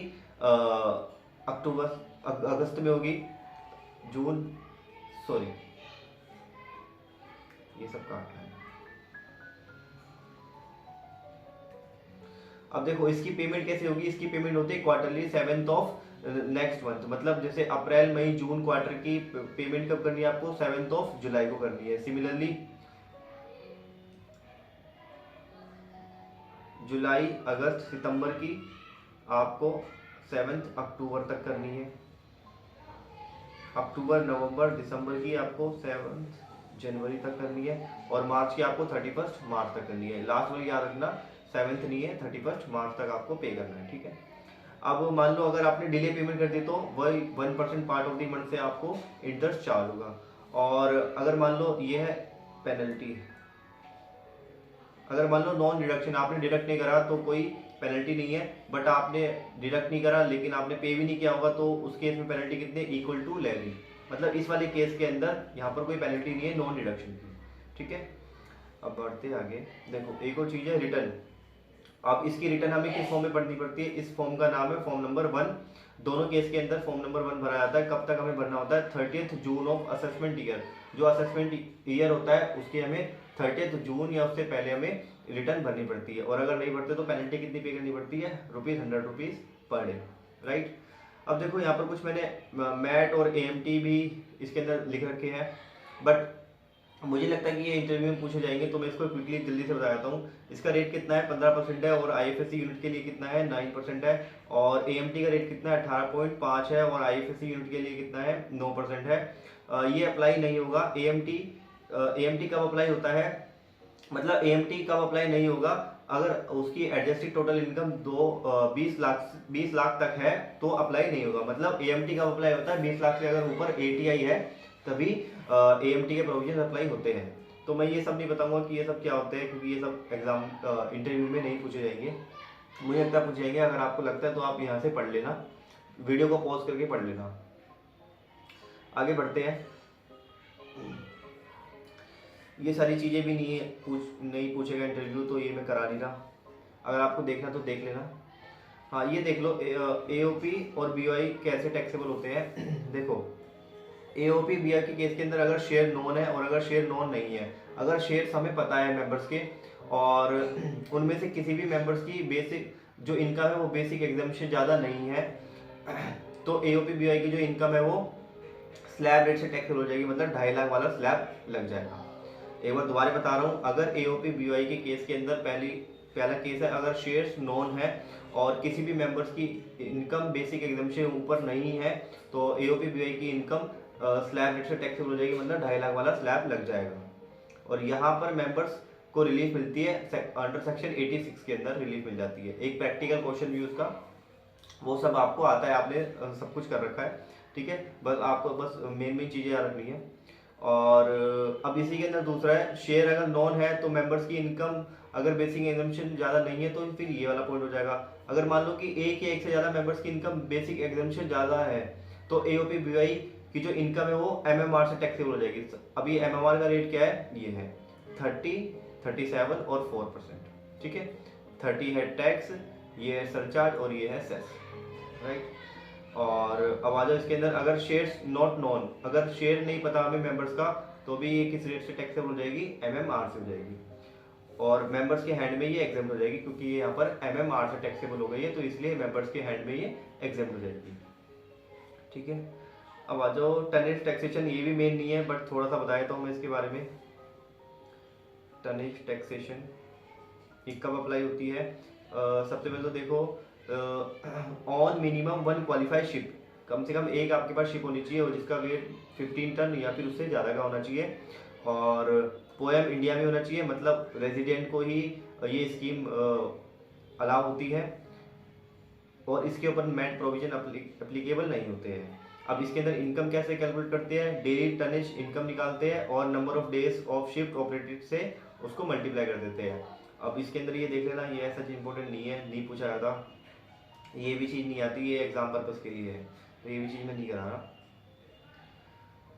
अगस्त में होगी, ये सब काटना है। अब देखो इसकी पेमेंट कैसे होगी, इसकी पेमेंट होती है quarterly 7th of next month. मतलब जैसे अप्रैल मई जून क्वार्टर की पेमेंट कब करनी है आपको, 7th ऑफ जुलाई को करनी है। सिमिलरली जुलाई अगस्त सितंबर की आपको 7 अक्टूबर तक करनी है। अक्टूबर नवंबर दिसंबर की आपको 7 जनवरी तक करनी है। और मार्च की आपको 31 मार्च तक करनी है। लास्ट वाली याद रखना, 7th नहीं है, 31 मार्च तक आपको पे करना है, ठीक है। अब मान लो अगर आपने डिले पेमेंट कर दी तो वही 1% पार्ट ऑफ द मंथ से आपको इंटरेस्ट चार्ज होगा। और अगर मान लो ये है पेनल्टी, अगर मान लो नॉन डिडक्शन, आपने डिडक्ट नहीं करा तो कोई पेनल्टी नहीं है, बट आपने डिडक्ट नहीं करा लेकिन आपने पे भी नहीं किया होगा तो उस केस में पेनल्टी कितनी है, इक्वल टू लेवी। मतलब इस वाले केस के अंदर यहाँ पर कोई पेनल्टी नहीं है नॉन डिडक्शन की, ठीक है। अब बढ़ते आगे, देखो एक और चीज़ है रिटर्न। अब इसकी रिटर्न हमें किस फॉर्म में भरनी पड़ती है, इस फॉर्म का नाम है फॉर्म नंबर 1। दोनों केस के अंदर फॉर्म नंबर 1 भरा जाता है। कब तक हमें भरना होता है, 30 जून ऑफ असेसमेंट ईयर। जो असेसमेंट ईयर होता है उसके हमें 30 जून या उससे पहले हमें रिटर्न भरनी पड़ती है। और अगर नहीं भरते तो पेनल्टी कितनी पे करनी पड़ती है, ₹100 पर डे, राइट। अब देखो यहाँ पर कुछ मैंने मैट और AMT भी इसके अंदर लिख रखे हैं, बट मुझे लगता है कि ये इंटरव्यू में पूछे जाएंगे तो मैं इसको क्विकली जल्दी से बता देता हूँ। इसका रेट कितना है, 15% है, और IFSC यूनिट के लिए कितना है, 9% है, और AMT का रेट कितना है, 18.5 है, और IFSC यूनिट के लिए कितना है, 9% है। ये अप्लाई नहीं होगा। AMT कब अप्लाई होता है, मतलब AMT कब अप्लाई नहीं होगा, अगर उसकी एडजस्टेड टोटल इनकम 20 लाख तक है तो अप्लाई नहीं होगा। मतलब AMT कब अप्लाई होता है, 20 लाख से अगर ऊपर ATI है तभी AMT के प्रोविजन अप्लाई होते हैं। तो मैं ये सब नहीं बताऊंगा कि ये सब क्या होते हैं, क्योंकि ये सब एग्जाम इंटरव्यू में नहीं पूछे जाएंगे। मुझे लगता है पूछे जाएंगे, अगर आपको लगता है तो आप यहाँ से पढ़ लेना, वीडियो को पॉज करके पढ़ लेना। आगे बढ़ते हैं। ये सारी चीज़ें भी नहीं पूछेगा इंटरव्यू, तो ये मैं करा नहीं रहा। अगर आपको देखना तो देख लेना। हाँ ये देख लो, AOP और BOI कैसे टैक्सेबल होते हैं। देखो AOP BOI के केस के अंदर अगर शेयर नॉन है और अगर शेयर नॉन नहीं है, अगर शेयर्स हमें पता है मेंबर्स के और उनमें से किसी भी मेंबर्स की बेसिक जो इनकम है वो बेसिक एग्जाम्पशन ज़्यादा नहीं है, तो AOP BOI की जो इनकम है वो स्लैब रेट से टैक्सेबल हो जाएगी, मतलब 2.5 लाख वाला स्लैब लग जाएगा। एक बार दोबारा बता रहा हूँ, अगर AOP BOI के केस के अंदर पहला केस है, अगर शेयर्स नॉन है और किसी भी मेंबर्स की इनकम बेसिक एग्जाम्पशन ऊपर नहीं है तो AOP BOI की इनकम स्लैब रेट से टैक्सेबल हो जाएगी, मतलब 2.5 लाख वाला स्लैब लग जाएगा। और यहाँ पर मेंबर्स को रिलीफ मिलती है अंडर सेक्शन 86 के अंदर रिलीफ मिल जाती है। एक प्रैक्टिकल क्वेश्चन भी उसका, वो सब आपको आता है, आपने सब कुछ कर रखा है, ठीक है। बस आपको बस मेन चीज़ें याद रखनी है। और अब इसी के अंदर दूसरा है, शेयर अगर नॉन है तो मेंबर्स की इनकम अगर बेसिक एग्जाम्पशन ज़्यादा नहीं है तो फिर ये वाला पॉइंट हो जाएगा। अगर मान लो कि एक या एक से ज़्यादा मेंबर्स की इनकम बेसिक एग्जाम्पशन ज़्यादा है तो AOP BOI की जो इनकम है वो MMR से टैक्सेबल हो जाएगी। अभी MMR का रेट क्या है, ये है 30, 37 और 4%, ठीक है। 30 है टैक्स, ये है सरचार्ज और ये है सेस, राइट। और अब आ जाओ इसके अंदर, अगर शेयर्स नॉट नॉन, अगर शेयर नहीं पता हमें मेंबर्स का तो भी ये किस रेट से टैक्सेबल हो जाएगी, MMR से हो जाएगी। और मेंबर्स के हैंड में ये एग्जाम्प्ट हो जाएगी, क्योंकि ये यहाँ पर MMR से टैक्सेबल हो गई है तो इसलिए मेंबर्स के हैंड में ये एग्जाम्प्ट हो जाएगी, ठीक है। अब आ जाओ टनेज टैक्सेशन, ये भी मेन नहीं है बट थोड़ा सा बता देता हूँ मैं इसके बारे में। टनेज टैक्सेशन ये कब अप्लाई होती है, सबसे पहले तो देखो ऑन मिनिमम 1 क्वालिफाइड शिप, कम से कम एक आपके पास शिप होनी चाहिए और जिसका वेट 15 टन या फिर उससे ज़्यादा का होना चाहिए, और पोएम इंडिया में होना चाहिए, मतलब रेजिडेंट को ही ये स्कीम अलाउ होती है, और इसके ऊपर मैट प्रोविजन एप्लीकेबल नहीं होते हैं। अब इसके अंदर इनकम कैसे कैलकुलेट करते हैं, डेली टनेज इनकम निकालते हैं और number of days of shift operated से उसको मल्टीप्लाई कर देते हैं। अब इसके अंदर ये देख लेना, ये ऐसा चीज इंपॉर्टेंट नहीं है, नहीं पूछा जाता, ये भी चीज़ नहीं आती, ये एग्जाम पर्पज के लिए है तो ये भी चीज़ मैं नहीं करा रहा।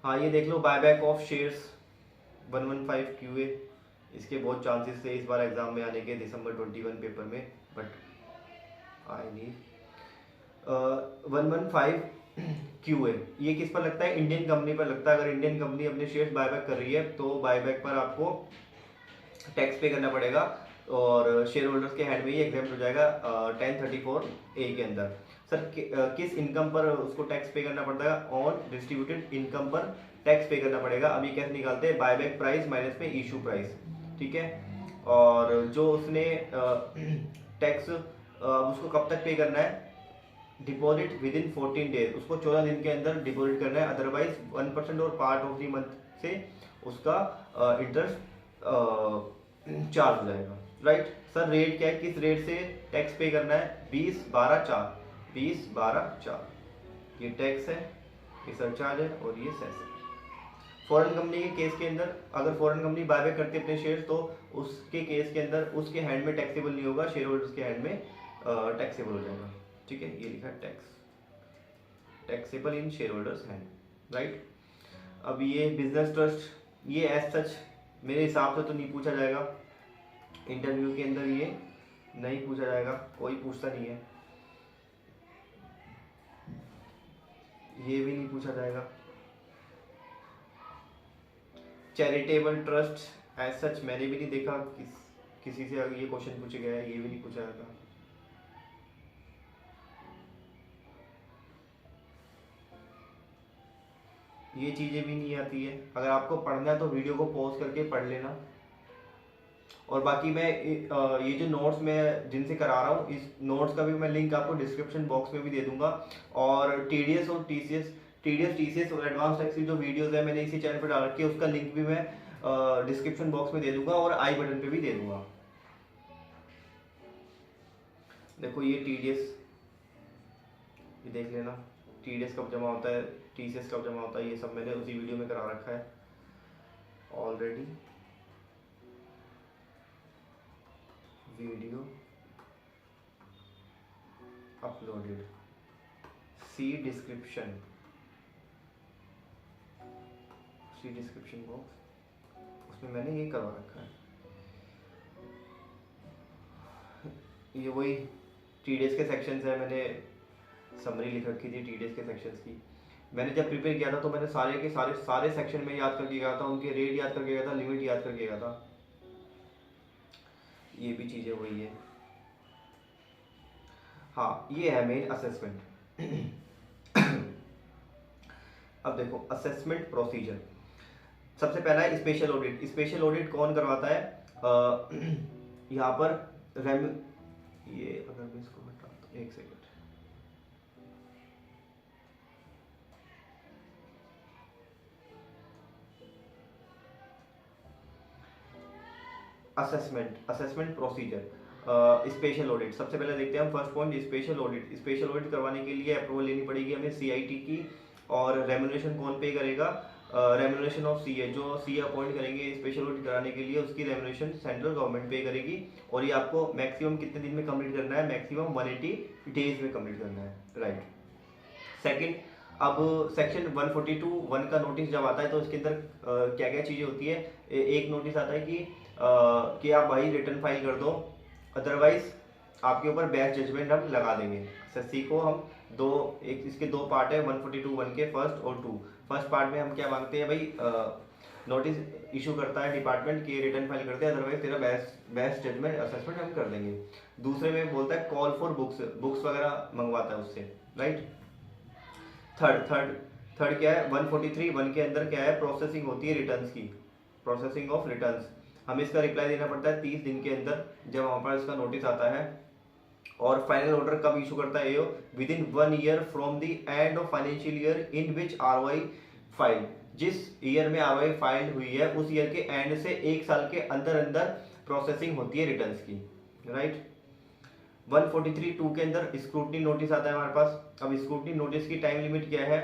हाँ ये देख लो, बायबैक ऑफ शेयर्स 115 QA, इसके बहुत चांसेस थे इस बार एग्जाम में आने के, दिसंबर 21 पेपर में, बट आई नहीं। 115 QA ये किस पर लगता है, इंडियन कंपनी पर लगता है। अगर इंडियन कंपनी अपने शेयर्स बायबैक कर रही है तो बायबैक पर आपको टैक्स पे करना पड़ेगा और शेयर होल्डर्स के हैंड में ये एग्जाम्प्ट हो जाएगा 1034A के अंदर। सर किस इनकम पर उसको टैक्स पे करना पड़ता है, ऑन डिस्ट्रीब्यूटेड इनकम पर टैक्स पे करना पड़ेगा। अभी कैसे निकालते हैं, बायबैक प्राइस माइनस में इशू प्राइस, ठीक है। और जो उसने टैक्स उसको कब तक पे करना है, डिपॉजिट विद इन 14 डेज, उसको 14 दिन के अंदर डिपॉजिट करना है, अदरवाइज 1% और पार्ट ऑफ द मंथ से उसका इंटरेस्ट चार्ज हो जाएगा, राइट। सर रेट क्या है, किस रेट से टैक्स पे करना है, 20, 12, 4, 20, 12, 4, ये टैक्स है, ये सरचार्ज है और ये सेस है। फॉरेन कंपनी के केस के अंदर अगर फॉरेन कंपनी बाय करती है अपने शेयर तो उसके केस के अंदर उसके हैंड में टैक्सेबल नहीं होगा, शेयर होल्डर्स के हैंड में टैक्सेबल हो जाएगा। ठीक है, ये लिखा है taxable in share holders hand, right. अब ये बिजनेस ट्रस्ट, ये एज सच मेरे हिसाब से तो नहीं पूछा जाएगा इंटरव्यू के अंदर, ये नहीं पूछा जाएगा, कोई पूछता नहीं है, ये भी नहीं पूछा जाएगा। चैरिटेबल ट्रस्ट एज सच मैंने भी नहीं देखा किसी से ये क्वेश्चन पूछा गया है, ये भी नहीं पूछा जाता। ये चीजें भी नहीं आती है। अगर आपको पढ़ना है तो वीडियो को पॉज करके पढ़ लेना। और बाकी मैं ये जो नोट्स मैं जिनसे करा रहा हूँ, इस नोट्स का भी मैं लिंक आपको डिस्क्रिप्शन बॉक्स में भी दे दूंगा। और टीडीएस और टीसीएस और एडवांस टैक्स की जो वीडियोस है मैंने इसी चैनल पर डाल रखी है, उसका लिंक भी मैं डिस्क्रिप्शन बॉक्स में दे दूंगा और आई बटन पे भी दे दूंगा। देखो ये टीडीएस, ये देख लेना, टीडीएस कब जमा होता है, टीसीएस कब जमा होता है, ये सब मैंने उसी वीडियो में करा रखा है ऑलरेडी। वीडियो अपलोडेड, सी डिस्क्रिप्शन बॉक्स, उसमें मैंने ये करवा रखा है। ये वही टीडीएस के सेक्शंस है, मैंने समरी लिख रखी थी टीडीएस के सेक्शंस की। मैंने जब प्रिपेयर किया था तो मैंने सारे के सारे सेक्शन में याद करके गया था, उनके रेट याद करके गया था, लिमिट याद करके गया था। ये भी चीजें वही है। हाँ, ये है मेन असेसमेंट। अब देखो असेसमेंट प्रोसीजर, सबसे पहला है स्पेशल ऑडिट। स्पेशल ऑडिट कौन करवाता है? यहाँ पर ये अगर मैं इसको हटा तो एक second, assessment procedure, special audit. सबसे पहले देखते हैं हम first point special audit. Special audit करवाने के लिए अप्रूवल लेनी पड़ेगी हमें सीआईटी की। और रेम्यूनरेशन कौन पे करेगा? रेम्यूनरेशन ऑफ सीए, जो सीए अपॉइंट करेंगे स्पेशल ऑडिट कराने के लिए, उसकी रेम्यूनरेशन सेंट्रल गवर्नमेंट पे करेगी। और ये आपको मैक्सिमम कितने दिन में कंप्लीट करना है? मैक्सिमम 180 डेज में कंप्लीट करना है, राइट। सेकंड, अब सेक्शन 142(1) का नोटिस जब आता है तो इसके अंदर क्या क्या चीजें होती है? एक नोटिस आता है कि आप भाई रिटर्न फाइल कर दो, अदरवाइज आपके ऊपर बैच जजमेंट हम लगा देंगे। एसएससी को हम इसके दो पार्ट है 142(1) के, फर्स्ट और 2। फर्स्ट पार्ट में हम क्या मांगते हैं भाई? नोटिस इशू करता है डिपार्टमेंट कि रिटर्न फाइल करते हैं, अदरवाइज तेरा बैच जजमेंट असेसमेंट हम कर देंगे। दूसरे में बोलता है कॉल फॉर बुक्स वगैरह मंगवाता है उससे, राइट। थर्ड क्या है? 143(1) के अंदर क्या है? प्रोसेसिंग होती है रिटर्न्स की, प्रोसेसिंग ऑफ रिटर्न्स। हमें इसका रिप्लाई देना पड़ता है 30 दिन के अंदर जब हमारे पास इसका नोटिस आता है। और फाइनल ऑर्डर कब इशू करता है? Within 1 year from the end of financial year in which ROI file. जिस ईयर में आरओआई फाइल हुई है उस ईयर के एंड से 1 साल के अंदर अंदर प्रोसेसिंग होती है रिटर्न्स की, राइट। 143(2) के अंदर स्क्रूटनी नोटिस आता है हमारे पास। अब स्क्रूटनी नोटिस की टाइम लिमिट क्या है?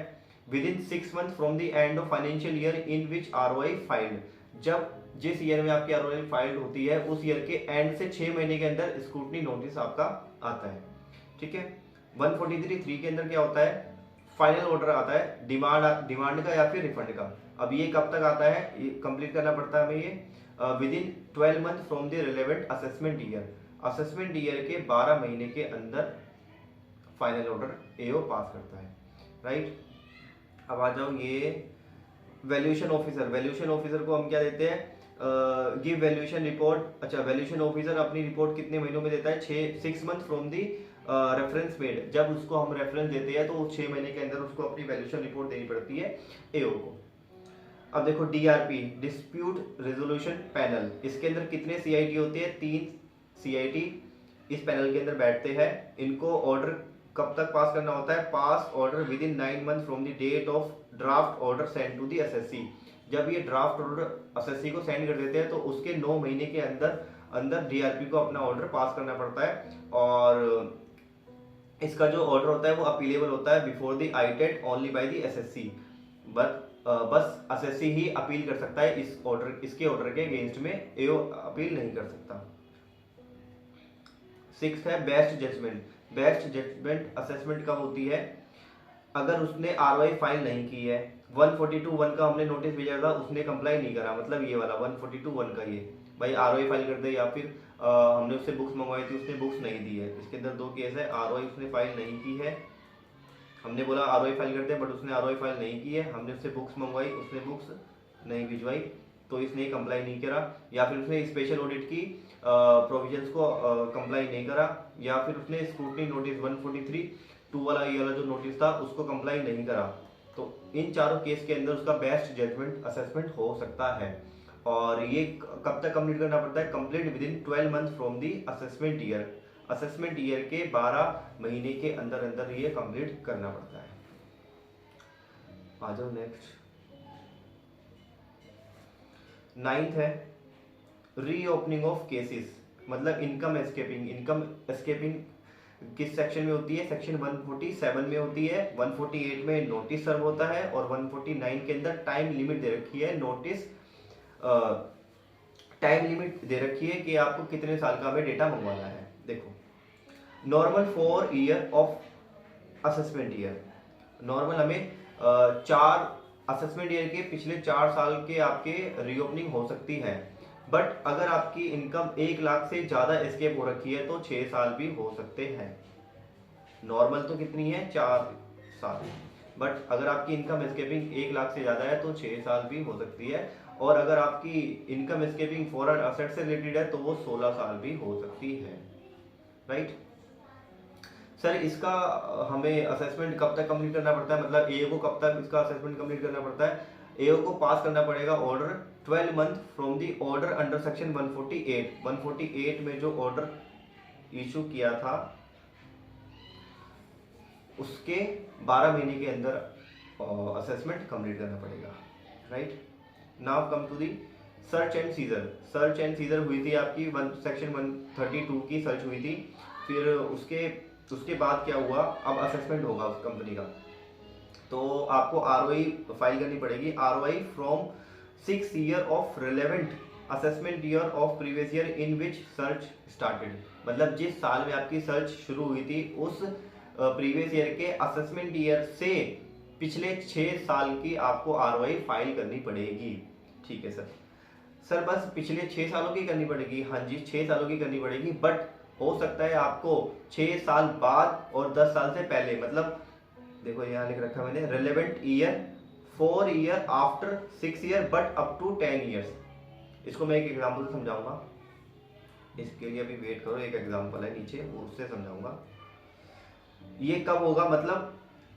Within 6 month from the end of financial year in which ROI filed. जब जिस ईयर में आपकी आरओआई फाइल्ड होती है उस ईयर के एंड से 6 महीने के अंदर स्क्रूटनी नोटिस आपका आता है, ठीक है। 143(3) के अंदर क्या होता है? फाइनल ऑर्डर आता है डिमांड का या फिर रिफंड का। अब ये कब तक आता है? ये कंप्लीट करना पड़ता है हमें ये within 12 month from the relevant assessment year. Assessment year के 12 महीने के अंदर फाइनल ऑर्डर एओ पास करता है, राइट। अब आ जाओ ये वैल्यूएशन ऑफिसर। वैल्यूएशन ऑफिसर को हम क्या देते हैं? Give valuation report. अच्छा, वैल्यूएशन ऑफिसर अपनी रिपोर्ट कितने महीनों में देता है? 6 month from the reference made. जब उसको हम रेफरेंस देते हैं तो 6 महीने के अंदर उसको अपनी वैल्यूएशन रिपोर्ट देनी पड़ती है एओ को। अब देखो डीआरपी, डिस्प्यूट रेजोल्यूशन पैनल। इसके अंदर कितने सीआईटी होते हैं? 3 सीआईटी इस पैनल के अंदर बैठते हैं। इनको ऑर्डर कब तक पास करना होता है? Pass order within 9 month from the date of draft order send to the SSC. जब ये ड्राफ्ट ऑर्डर एसएससी को सेंड कर देते हैं तो उसके 9 महीने के अंदर अंदर डीआरपी को अपना ऑर्डर पास करना पड़ता है। और इसका जो ऑर्डर होता है वो अपीलेबल होता है before the ITAT only by the SSC, बस एसएससी ही अपील कर सकता है इस ऑर्डर, इसके ऑर्डर के अगेंस्ट में एओ अपील नहीं कर सकता। 6 है best judgement. Best judgement assessment कब होती है? अगर उसने आरओआई फाइल नहीं की है, 142(1) का हमने नोटिस भेजा था, उसने कंप्लाई नहीं करा, मतलब ये वाला 142(1) का, ये भाई आरओआई फाइल कर दे, या फिर हमने उससे बुक्स मंगवाई थी, उसने बुक्स नहीं दी है। इसके अंदर दो केस है, आरओआई उसने फाइल नहीं की है, हमने बोला आरओआई फाइल करते हैं बट उसने आरओआई फाइल नहीं की है, हमने उससे बुक्स मंगवाई, उसने बुक्स नहीं भिजवाई, तो इसने कंप्लाई नहीं करा, या फिर उसने स्पेशल ऑडिट की प्रोविजंस को कंप्लाई नहीं करा, या फिर उसने स्क्रूटनी नोटिस 143(2) वाला, ये वाला जो नोटिस था उसको कंप्लाई नहीं करा। तो इन चारों केस के अंदर उसका बेस्ट जजमेंट असेसमेंट हो सकता है। और ये कब तक कंप्लीट करना पड़ता है? Complete with in 12 month from the assessment year. Assessment year के 12 महीने के अंदर अंदर ये कंप्लीट करना पड़ता है। आ जाओ नेक्स्ट। 9th है रीओपनिंग ऑफ केसेस, मतलब इनकम एस्केपिंग। इनकम एस्केपिंग किस सेक्शन में होती है? सेक्शन 147 में होती है। 148 में नोटिस सर्व होता है, और 149 के अंदर टाइम लिमिट दे रखी है। नोटिस टाइम लिमिट दे रखी है कि आपको कितने साल का हमें डेटा मंगवाना है। देखो, normal 4 year of assessment year, normal हमें 4 असेसमेंट ईयर के पिछले 4 साल के आपके रीओपनिंग हो सकती है। बट अगर आपकी इनकम 1 लाख से ज्यादा एस्केप हो रखी है तो 6 साल भी हो सकते हैं। नॉर्मल तो कितनी है? 4 साल, बट अगर आपकी इनकम एस्केपिंग 1 लाख से ज्यादा है तो 6 साल भी हो सकती है। और अगर आपकी इनकम एस्केपिंग फॉरेन असेट से रिलेटेड है तो वो 16 साल भी हो सकती है। राइट सर, इसका हमें असेसमेंट कब तक कंप्लीट करना पड़ता है, मतलब एओ को कब तक इसका असेसमेंट कंप्लीट करना पड़ता है? एओ को पास करना पड़ेगा order 12 month from the order under section 148। 148 में जो ऑर्डर इशू किया था उसके 12 महीने के अंदर असेसमेंट कंप्लीट करना पड़ेगा। Right now come to the search and seizure. Search and seizure हुई थी आपकी सेक्शन 132 की सर्च हुई थी, फिर उसके बाद क्या हुआ? अब असेसमेंट होगा उस कंपनी का, तो आपको आरओआई फाइल करनी पड़ेगी। ROI from 6 year of relevant assessment year of previous year in which search started, मतलब जिस साल में आपकी सर्च शुरू हुई थी उस प्रीवियस ईयर के असेसमेंट ईयर से पिछले 6 साल की आपको आरओआई फाइल करनी पड़ेगी। ठीक है सर बस पिछले 6 सालों की करनी पड़ेगी? हाँ जी, 6 सालों की करनी पड़ेगी, बट हो सकता है आपको 6 साल बाद और 10 साल से पहले, मतलब देखो यहाँ लिख रखा मैंने relevant year 4 year after 6 year but up to 10 years. इसको मैं एक एग्जांपल समझाऊंगा, इसके लिए अभी वेट करो, एक एग्जांपल है नीचे उससे समझाऊंगा। ये कब होगा? मतलब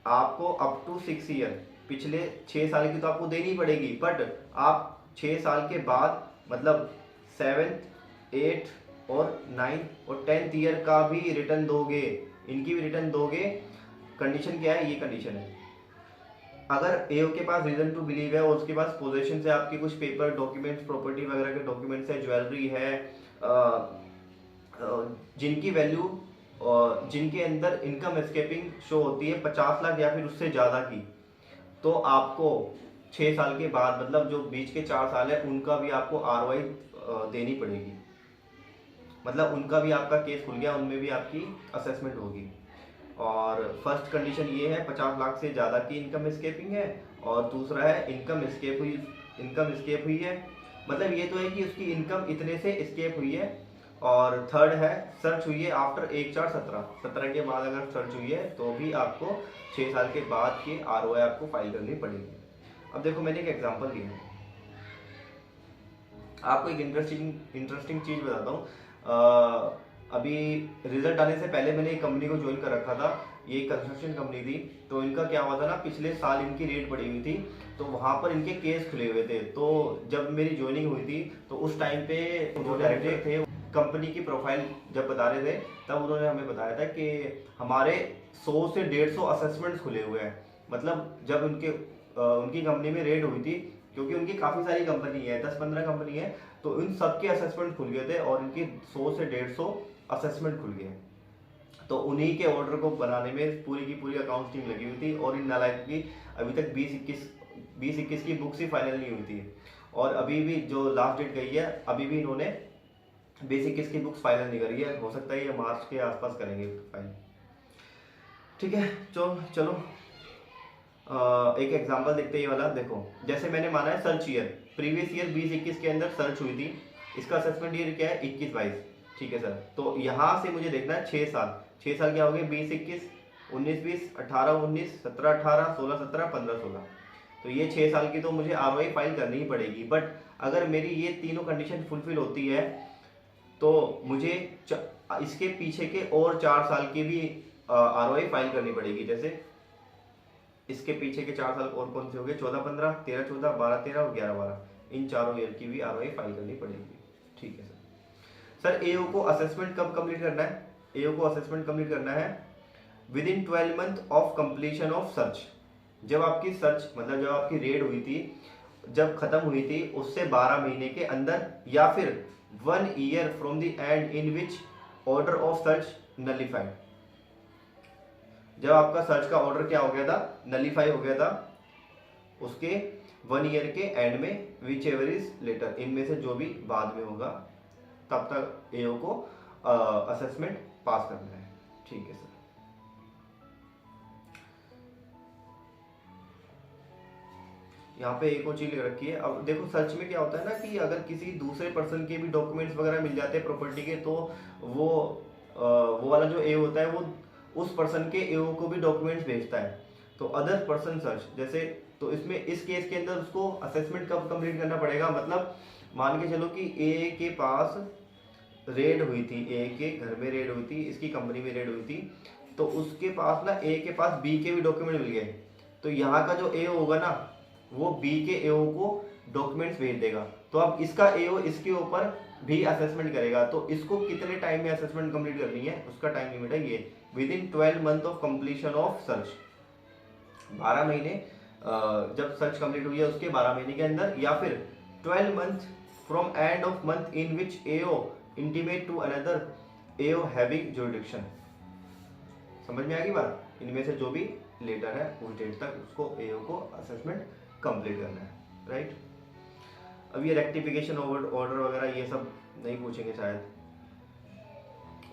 आपको अप टू 6 ईयर, पिछले 6 साल की तो आपको देनी पड़ेगी, बट आप 6 साल के बाद मतलब 7th 8th और 9th और 10th ईयर का भी रिटर्न दोगे, इनकी भी रिटर्न दोगे। कंडीशन क्या है? ये कंडीशन है, अगर एओ के पास रीजन टू बिलीव है और उसके पास पोजीशन से आपके कुछ पेपर डॉक्यूमेंट्स, प्रॉपर्टी वगैरह के डॉक्यूमेंट्स है, ज्वेलरी है, जिनकी वैल्यू जिनके अंदर इनकम एस्केपिंग शो होती है 50 लाख या फिर उससे ज़्यादा की, तो आपको 6 साल के बाद, मतलब जो बीच के 4 साल है उनका भी आपको आरओआई देनी पड़ेगी, मतलब उनका भी आपका केस खुल गया, उनमें भी आपकी असेसमेंट होगी। और फर्स्ट कंडीशन ये है 50 लाख से ज़्यादा की इनकम एस्केपिंग है, और दूसरा है इनकम एस्केप हुई है, मतलब ये तो है कि उसकी इनकम इतने से एस्केप हुई है। और थर्ड है सर्च हुई है आफ्टर 1/4/17 के बाद अगर सर्च हुई है तो भी आपको 6 साल के बाद की आरओआई आपको फाइल करनी पड़ेगी। अब देखो मैंने एक एग्जांपल लिया है, आपको एक इंटरेस्टिंग चीज़ बताता हूँ। अभी रिजल्ट आने से पहले मैंने एक कंपनी को ज्वाइन कर रखा था, ये कंस्ट्रक्शन कंपनी थी। तो इनका क्या हुआ था ना, पिछले साल इनकी रेट बढ़ी हुई थी, तो वहाँ पर इनके केस खुले हुए थे। तो जब मेरी ज्वाइनिंग हुई थी तो उस टाइम पे जो डायरेक्टर थे कंपनी की प्रोफाइल जब बता रहे थे तब उन्होंने हमें बताया था कि हमारे 100 से 150 असेसमेंट्स खुले हुए हैं। मतलब जब उनकी कंपनी में रेट हुई थी, क्योंकि उनकी काफ़ी सारी कंपनी है, 10-15 कंपनी है, तो इन सब के असेसमेंट खुल गए थे और इनके 100 से 150 असेसमेंट खुल गए। तो उन्हीं के ऑर्डर को बनाने में पूरी की पूरी अकाउंट्स टीम लगी हुई थी, और इन नालायक की अभी तक 20-21 की बुक्स ही फाइनल नहीं हुई थी, और अभी भी जो लास्ट डेट गई है अभी भी इन्होंने 20-21 की बुक्स फाइनल नहीं करी है। हो सकता है ये मार्च के आसपास करेंगे फाइनल। ठीक है, चलो एक एग्जांपल देखते हैं। ये वाला देखो, जैसे मैंने माना है सर्च ईयर, प्रीवियस ईयर 20-21 के अंदर सर्च हुई थी, इसका असेसमेंट ईयर क्या है 21-22। ठीक है सर, तो यहाँ से मुझे देखना है 6 साल। 6 साल क्या हो गए, 20-21, 19-20, 18-19, 17-18, 16-17, 15-16। तो ये 6 साल की तो मुझे आरओआई फाइल करनी ही पड़ेगी। बट अगर मेरी ये तीनों कंडीशन फुलफिल होती है तो मुझे इसके पीछे के और 4 साल की भी आरओआई फाइल करनी पड़ेगी। जैसे इसके पीछे के 4 साल और कौन से हो गए, 14-15, 13-14, 12-13 और 11-12, इन चारों ईयर की भी आरओआई फाइल करनी पड़ेगी। ठीक है सर एओ को असेसमेंट कब कंप्लीट करना है, एओ को असेसमेंट कंप्लीट करना है with in 12 month of completion of search. जब आपकी सर्च मतलब जब आपकी रेड हुई थी, जब खत्म हुई थी उससे 12 महीने के अंदर, या फिर 1 year from the and in which order of search nullified. जब आपका सर्च का ऑर्डर क्या हो गया था, नलिफाई हो गया था, उसके 1 ईयर के एंड में, विच एवर इज लेटर, इनमें से जो भी बाद में होगा, तब तक एओ को असेसमेंट पास करना है। ठीक है सर, यहाँ पे एक और चीज लिख रखी है। अब देखो सर्च में क्या होता है ना कि अगर किसी दूसरे पर्सन के भी डॉक्यूमेंट्स वगैरह मिल जाते हैं प्रॉपर्टी के, तो वो वाला जो एओ होता है वो उस पर्सन के एओ को भी डॉक्यूमेंट्स भेजता है। तो अदर पर्सन सर्च जैसे, तो इसमें इस केस के अंदर उसको असेसमेंट कब कंप्लीट करना पड़ेगा, मतलब मान के चलो कि ए के पास रेड हुई थी, ए के घर में रेड हुई थी, इसकी कंपनी में रेड हुई थी, तो उसके पास ना ए के पास बी के भी डॉक्यूमेंट मिल गए। तो यहाँ का जो एओ होगा ना वो बी के एओ को डॉक्यूमेंट्स भेज देगा। तो अब इसका एओ इसके ऊपर भी असेसमेंट करेगा। तो इसको कितने टाइम में असेसमेंट कंप्लीट करनी है, उसका टाइम लिमिट है ये with in 12 month of completion of search. 12 महीने जब सर्च कंप्लीट हुई है उसके 12 महीने के अंदर, या फिर 12 month from end of month in which AO intimate to another AO having jurisdiction. समझ में आ गई बात, इनमें से जो भी लेटर है उस डेट तक उसको एओ को असेसमेंट कंप्लीट करना है, राइट। अब ये रेक्टिफिकेशन ऑर्डर वगैरह ये सब नहीं पूछेंगे शायद,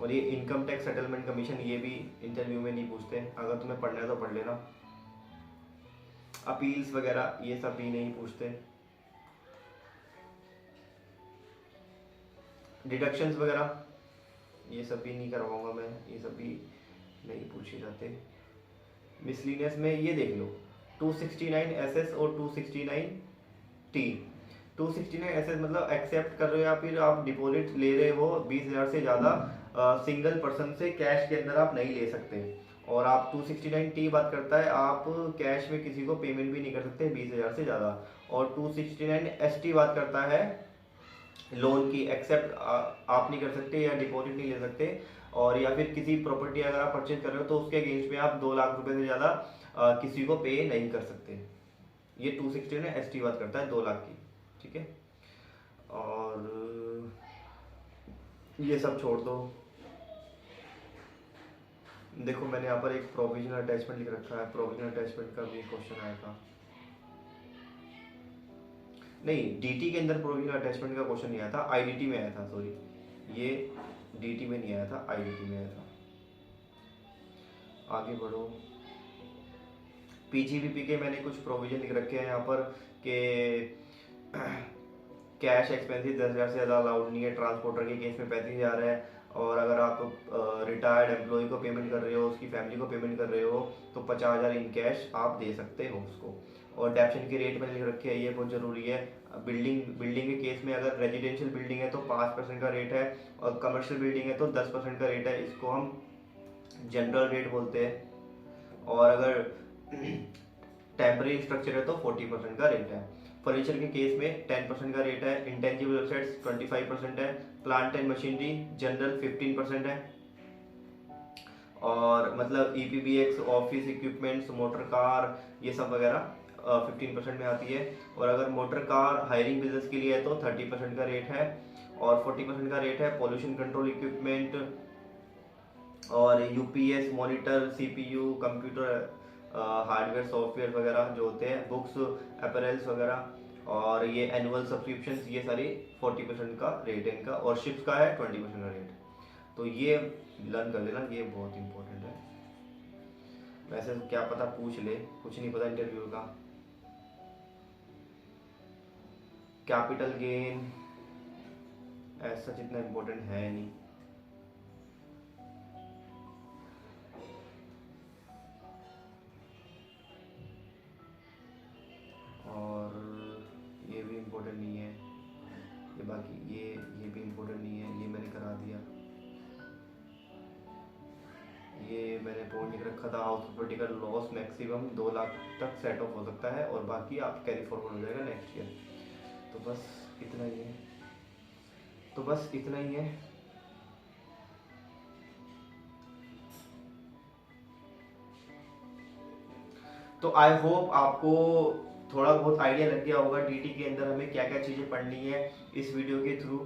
और ये इनकम टैक्स सेटलमेंट कमीशन ये भी इंटरव्यू में नहीं पूछते, अगर तुम्हें पढ़ना है तो पढ़ लेना। अपील्स वगैरह ये सब भी नहीं पूछते। डिडक्शंस वगैरह ये सब भी नहीं करवाऊंगा मैं, ये सब भी नहीं पूछे जाते। मिसलिनियस में ये देख लो 269 SS और 269 T। 269 SS मतलब एक्सेप्ट कर रहे हो या फिर आप डिपॉजिट ले रहे हो 20,000 से ज़्यादा सिंगल पर्सन से, कैश के अंदर आप नहीं ले सकते। और आप 269 T बात करता है आप कैश में किसी को पेमेंट भी नहीं कर सकते 20,000 से ज़्यादा। और 269 ST बात करता है लोन की, एक्सेप्ट आप नहीं कर सकते या डिपॉजिट नहीं ले सकते, और या फिर किसी प्रॉपर्टी अगर आप परचेज कर रहे हो तो उसके अगेंस्ट में आप 2 लाख रुपए से ज़्यादा किसी को पे नहीं कर सकते। ये 269 ST बात करता है 2 लाख की। ठीक है, और ये सब छोड़ दो। देखो मैंने यहाँ पर एक प्रोविजनल अटैचमेंट लिख रखा है, प्रोविजनल अटैचमेंट का भी क्वेश्चन आया था। नहीं, डीटी के अंदर प्रोविजनल अटैचमेंट का क्वेश्चन नहीं आया था, आईडीटी में आया था, सॉरी ये डीटी में नहीं आया था, आईडीटी में आया था। आगे बढ़ो। पीजीबीपी के मैंने कुछ प्रोविजन लिख रखे हैं यहाँ पर कि कैश एक्सपेंसिस 10,000 से ज़्यादा अलाउड नहीं है, ट्रांसपोर्टर के केस में 35,000 है, और अगर आप रिटायर्ड एम्प्लॉय को पेमेंट कर रहे हो, उसकी फैमिली को पेमेंट कर रहे हो तो 50,000 इन कैश आप दे सकते हो उसको। और डेप्शन के रेट मैंने लिख रखे हैं, ये बहुत ज़रूरी है। बिल्डिंग के केस में अगर रेजिडेंशियल बिल्डिंग है तो 5% का रेट है, और कमर्शियल बिल्डिंग है तो 10% का रेट है, इसको हम जनरल रेट बोलते हैं। और अगर टेम्परेरी स्ट्रक्चर है तो 40% का रेट है। फर्नीचर के केस में 10% का रेट है, इंटेंजिबल एसेट्स 25% है, प्लांट एंड मशीनरी जनरल 15% है, और मतलब EPBX office equipments motor car ये सब वगैरह 15% में आती है। और अगर मोटर कार हायरिंग बिजनेस के लिए है तो 30% का रेट है, और 40% का रेट है पॉल्यूशन कंट्रोल इक्विपमेंट, और UPS, monitor, CPU, computer hardware, software वगैरह जो होते हैं, बुक्स, अपैरल्स वगैरह, और ये एनुअल सब्सक्रिप्शंस, ये सारी 40% का रेट है इनका, और शिप्स का है 20% का रेट। तो ये लर्न कर लेना, ये बहुत इंपॉर्टेंट है। वैसे तो क्या पता पूछ ले, कुछ नहीं पता इंटरव्यू का। कैपिटल गेन ऐसा जितना इम्पोर्टेंट है नहीं। और ये भी इम्पोर्टेंट नहीं है, ये बाकी ये भी इम्पोर्टेंट नहीं है, ये मैंने करा दिया। ये मैंने पॉइंट लिख रखा था, हाउस प्रॉपर्टी का लॉस मैक्सिमम 2 लाख तक सेट ऑफ हो सकता है, और बाकी आप कैरी फॉरवर्ड हो जाएगा नेक्स्ट ईयर। तो बस इतना ही है, तो बस इतना ही है। तो आई होप आपको थोड़ा बहुत आइडिया लग गया होगा डीटी के अंदर हमें क्या क्या चीज़ें पढ़नी है इस वीडियो के थ्रू।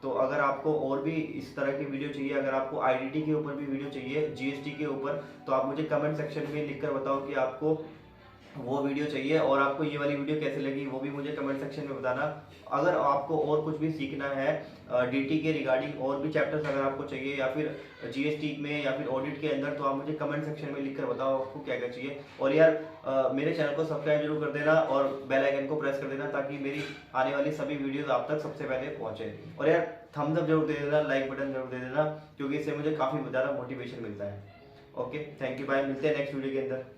तो अगर आपको और भी इस तरह की वीडियो चाहिए, अगर आपको आईडीटी के ऊपर भी वीडियो चाहिए, जीएसटी के ऊपर, तो आप मुझे कमेंट सेक्शन में लिखकर बताओ कि आपको वो वीडियो चाहिए, और आपको ये वाली वीडियो कैसे लगी वो भी मुझे कमेंट सेक्शन में बताना। अगर आपको और कुछ भी सीखना है डीटी के रिगार्डिंग, और भी चैप्टर्स अगर आपको चाहिए, या फिर जीएसटी में या फिर ऑडिट के अंदर, तो आप मुझे कमेंट सेक्शन में लिखकर बताओ आपको क्या क्या चाहिए। और यार मेरे चैनल को सब्सक्राइब जरूर कर देना, और बेल आइकन को प्रेस कर देना, ताकि मेरी आने वाली सभी वीडियोस आप तक सबसे पहले पहुंचे। और यार थम्स अप जरूर दे देना, लाइक बटन जरूर दे देना, क्योंकि इससे मुझे काफ़ी ज़्यादा मोटिवेशन मिलता है। ओके, थैंक यू, बाय, मिलते हैं नेक्स्ट वीडियो के अंदर।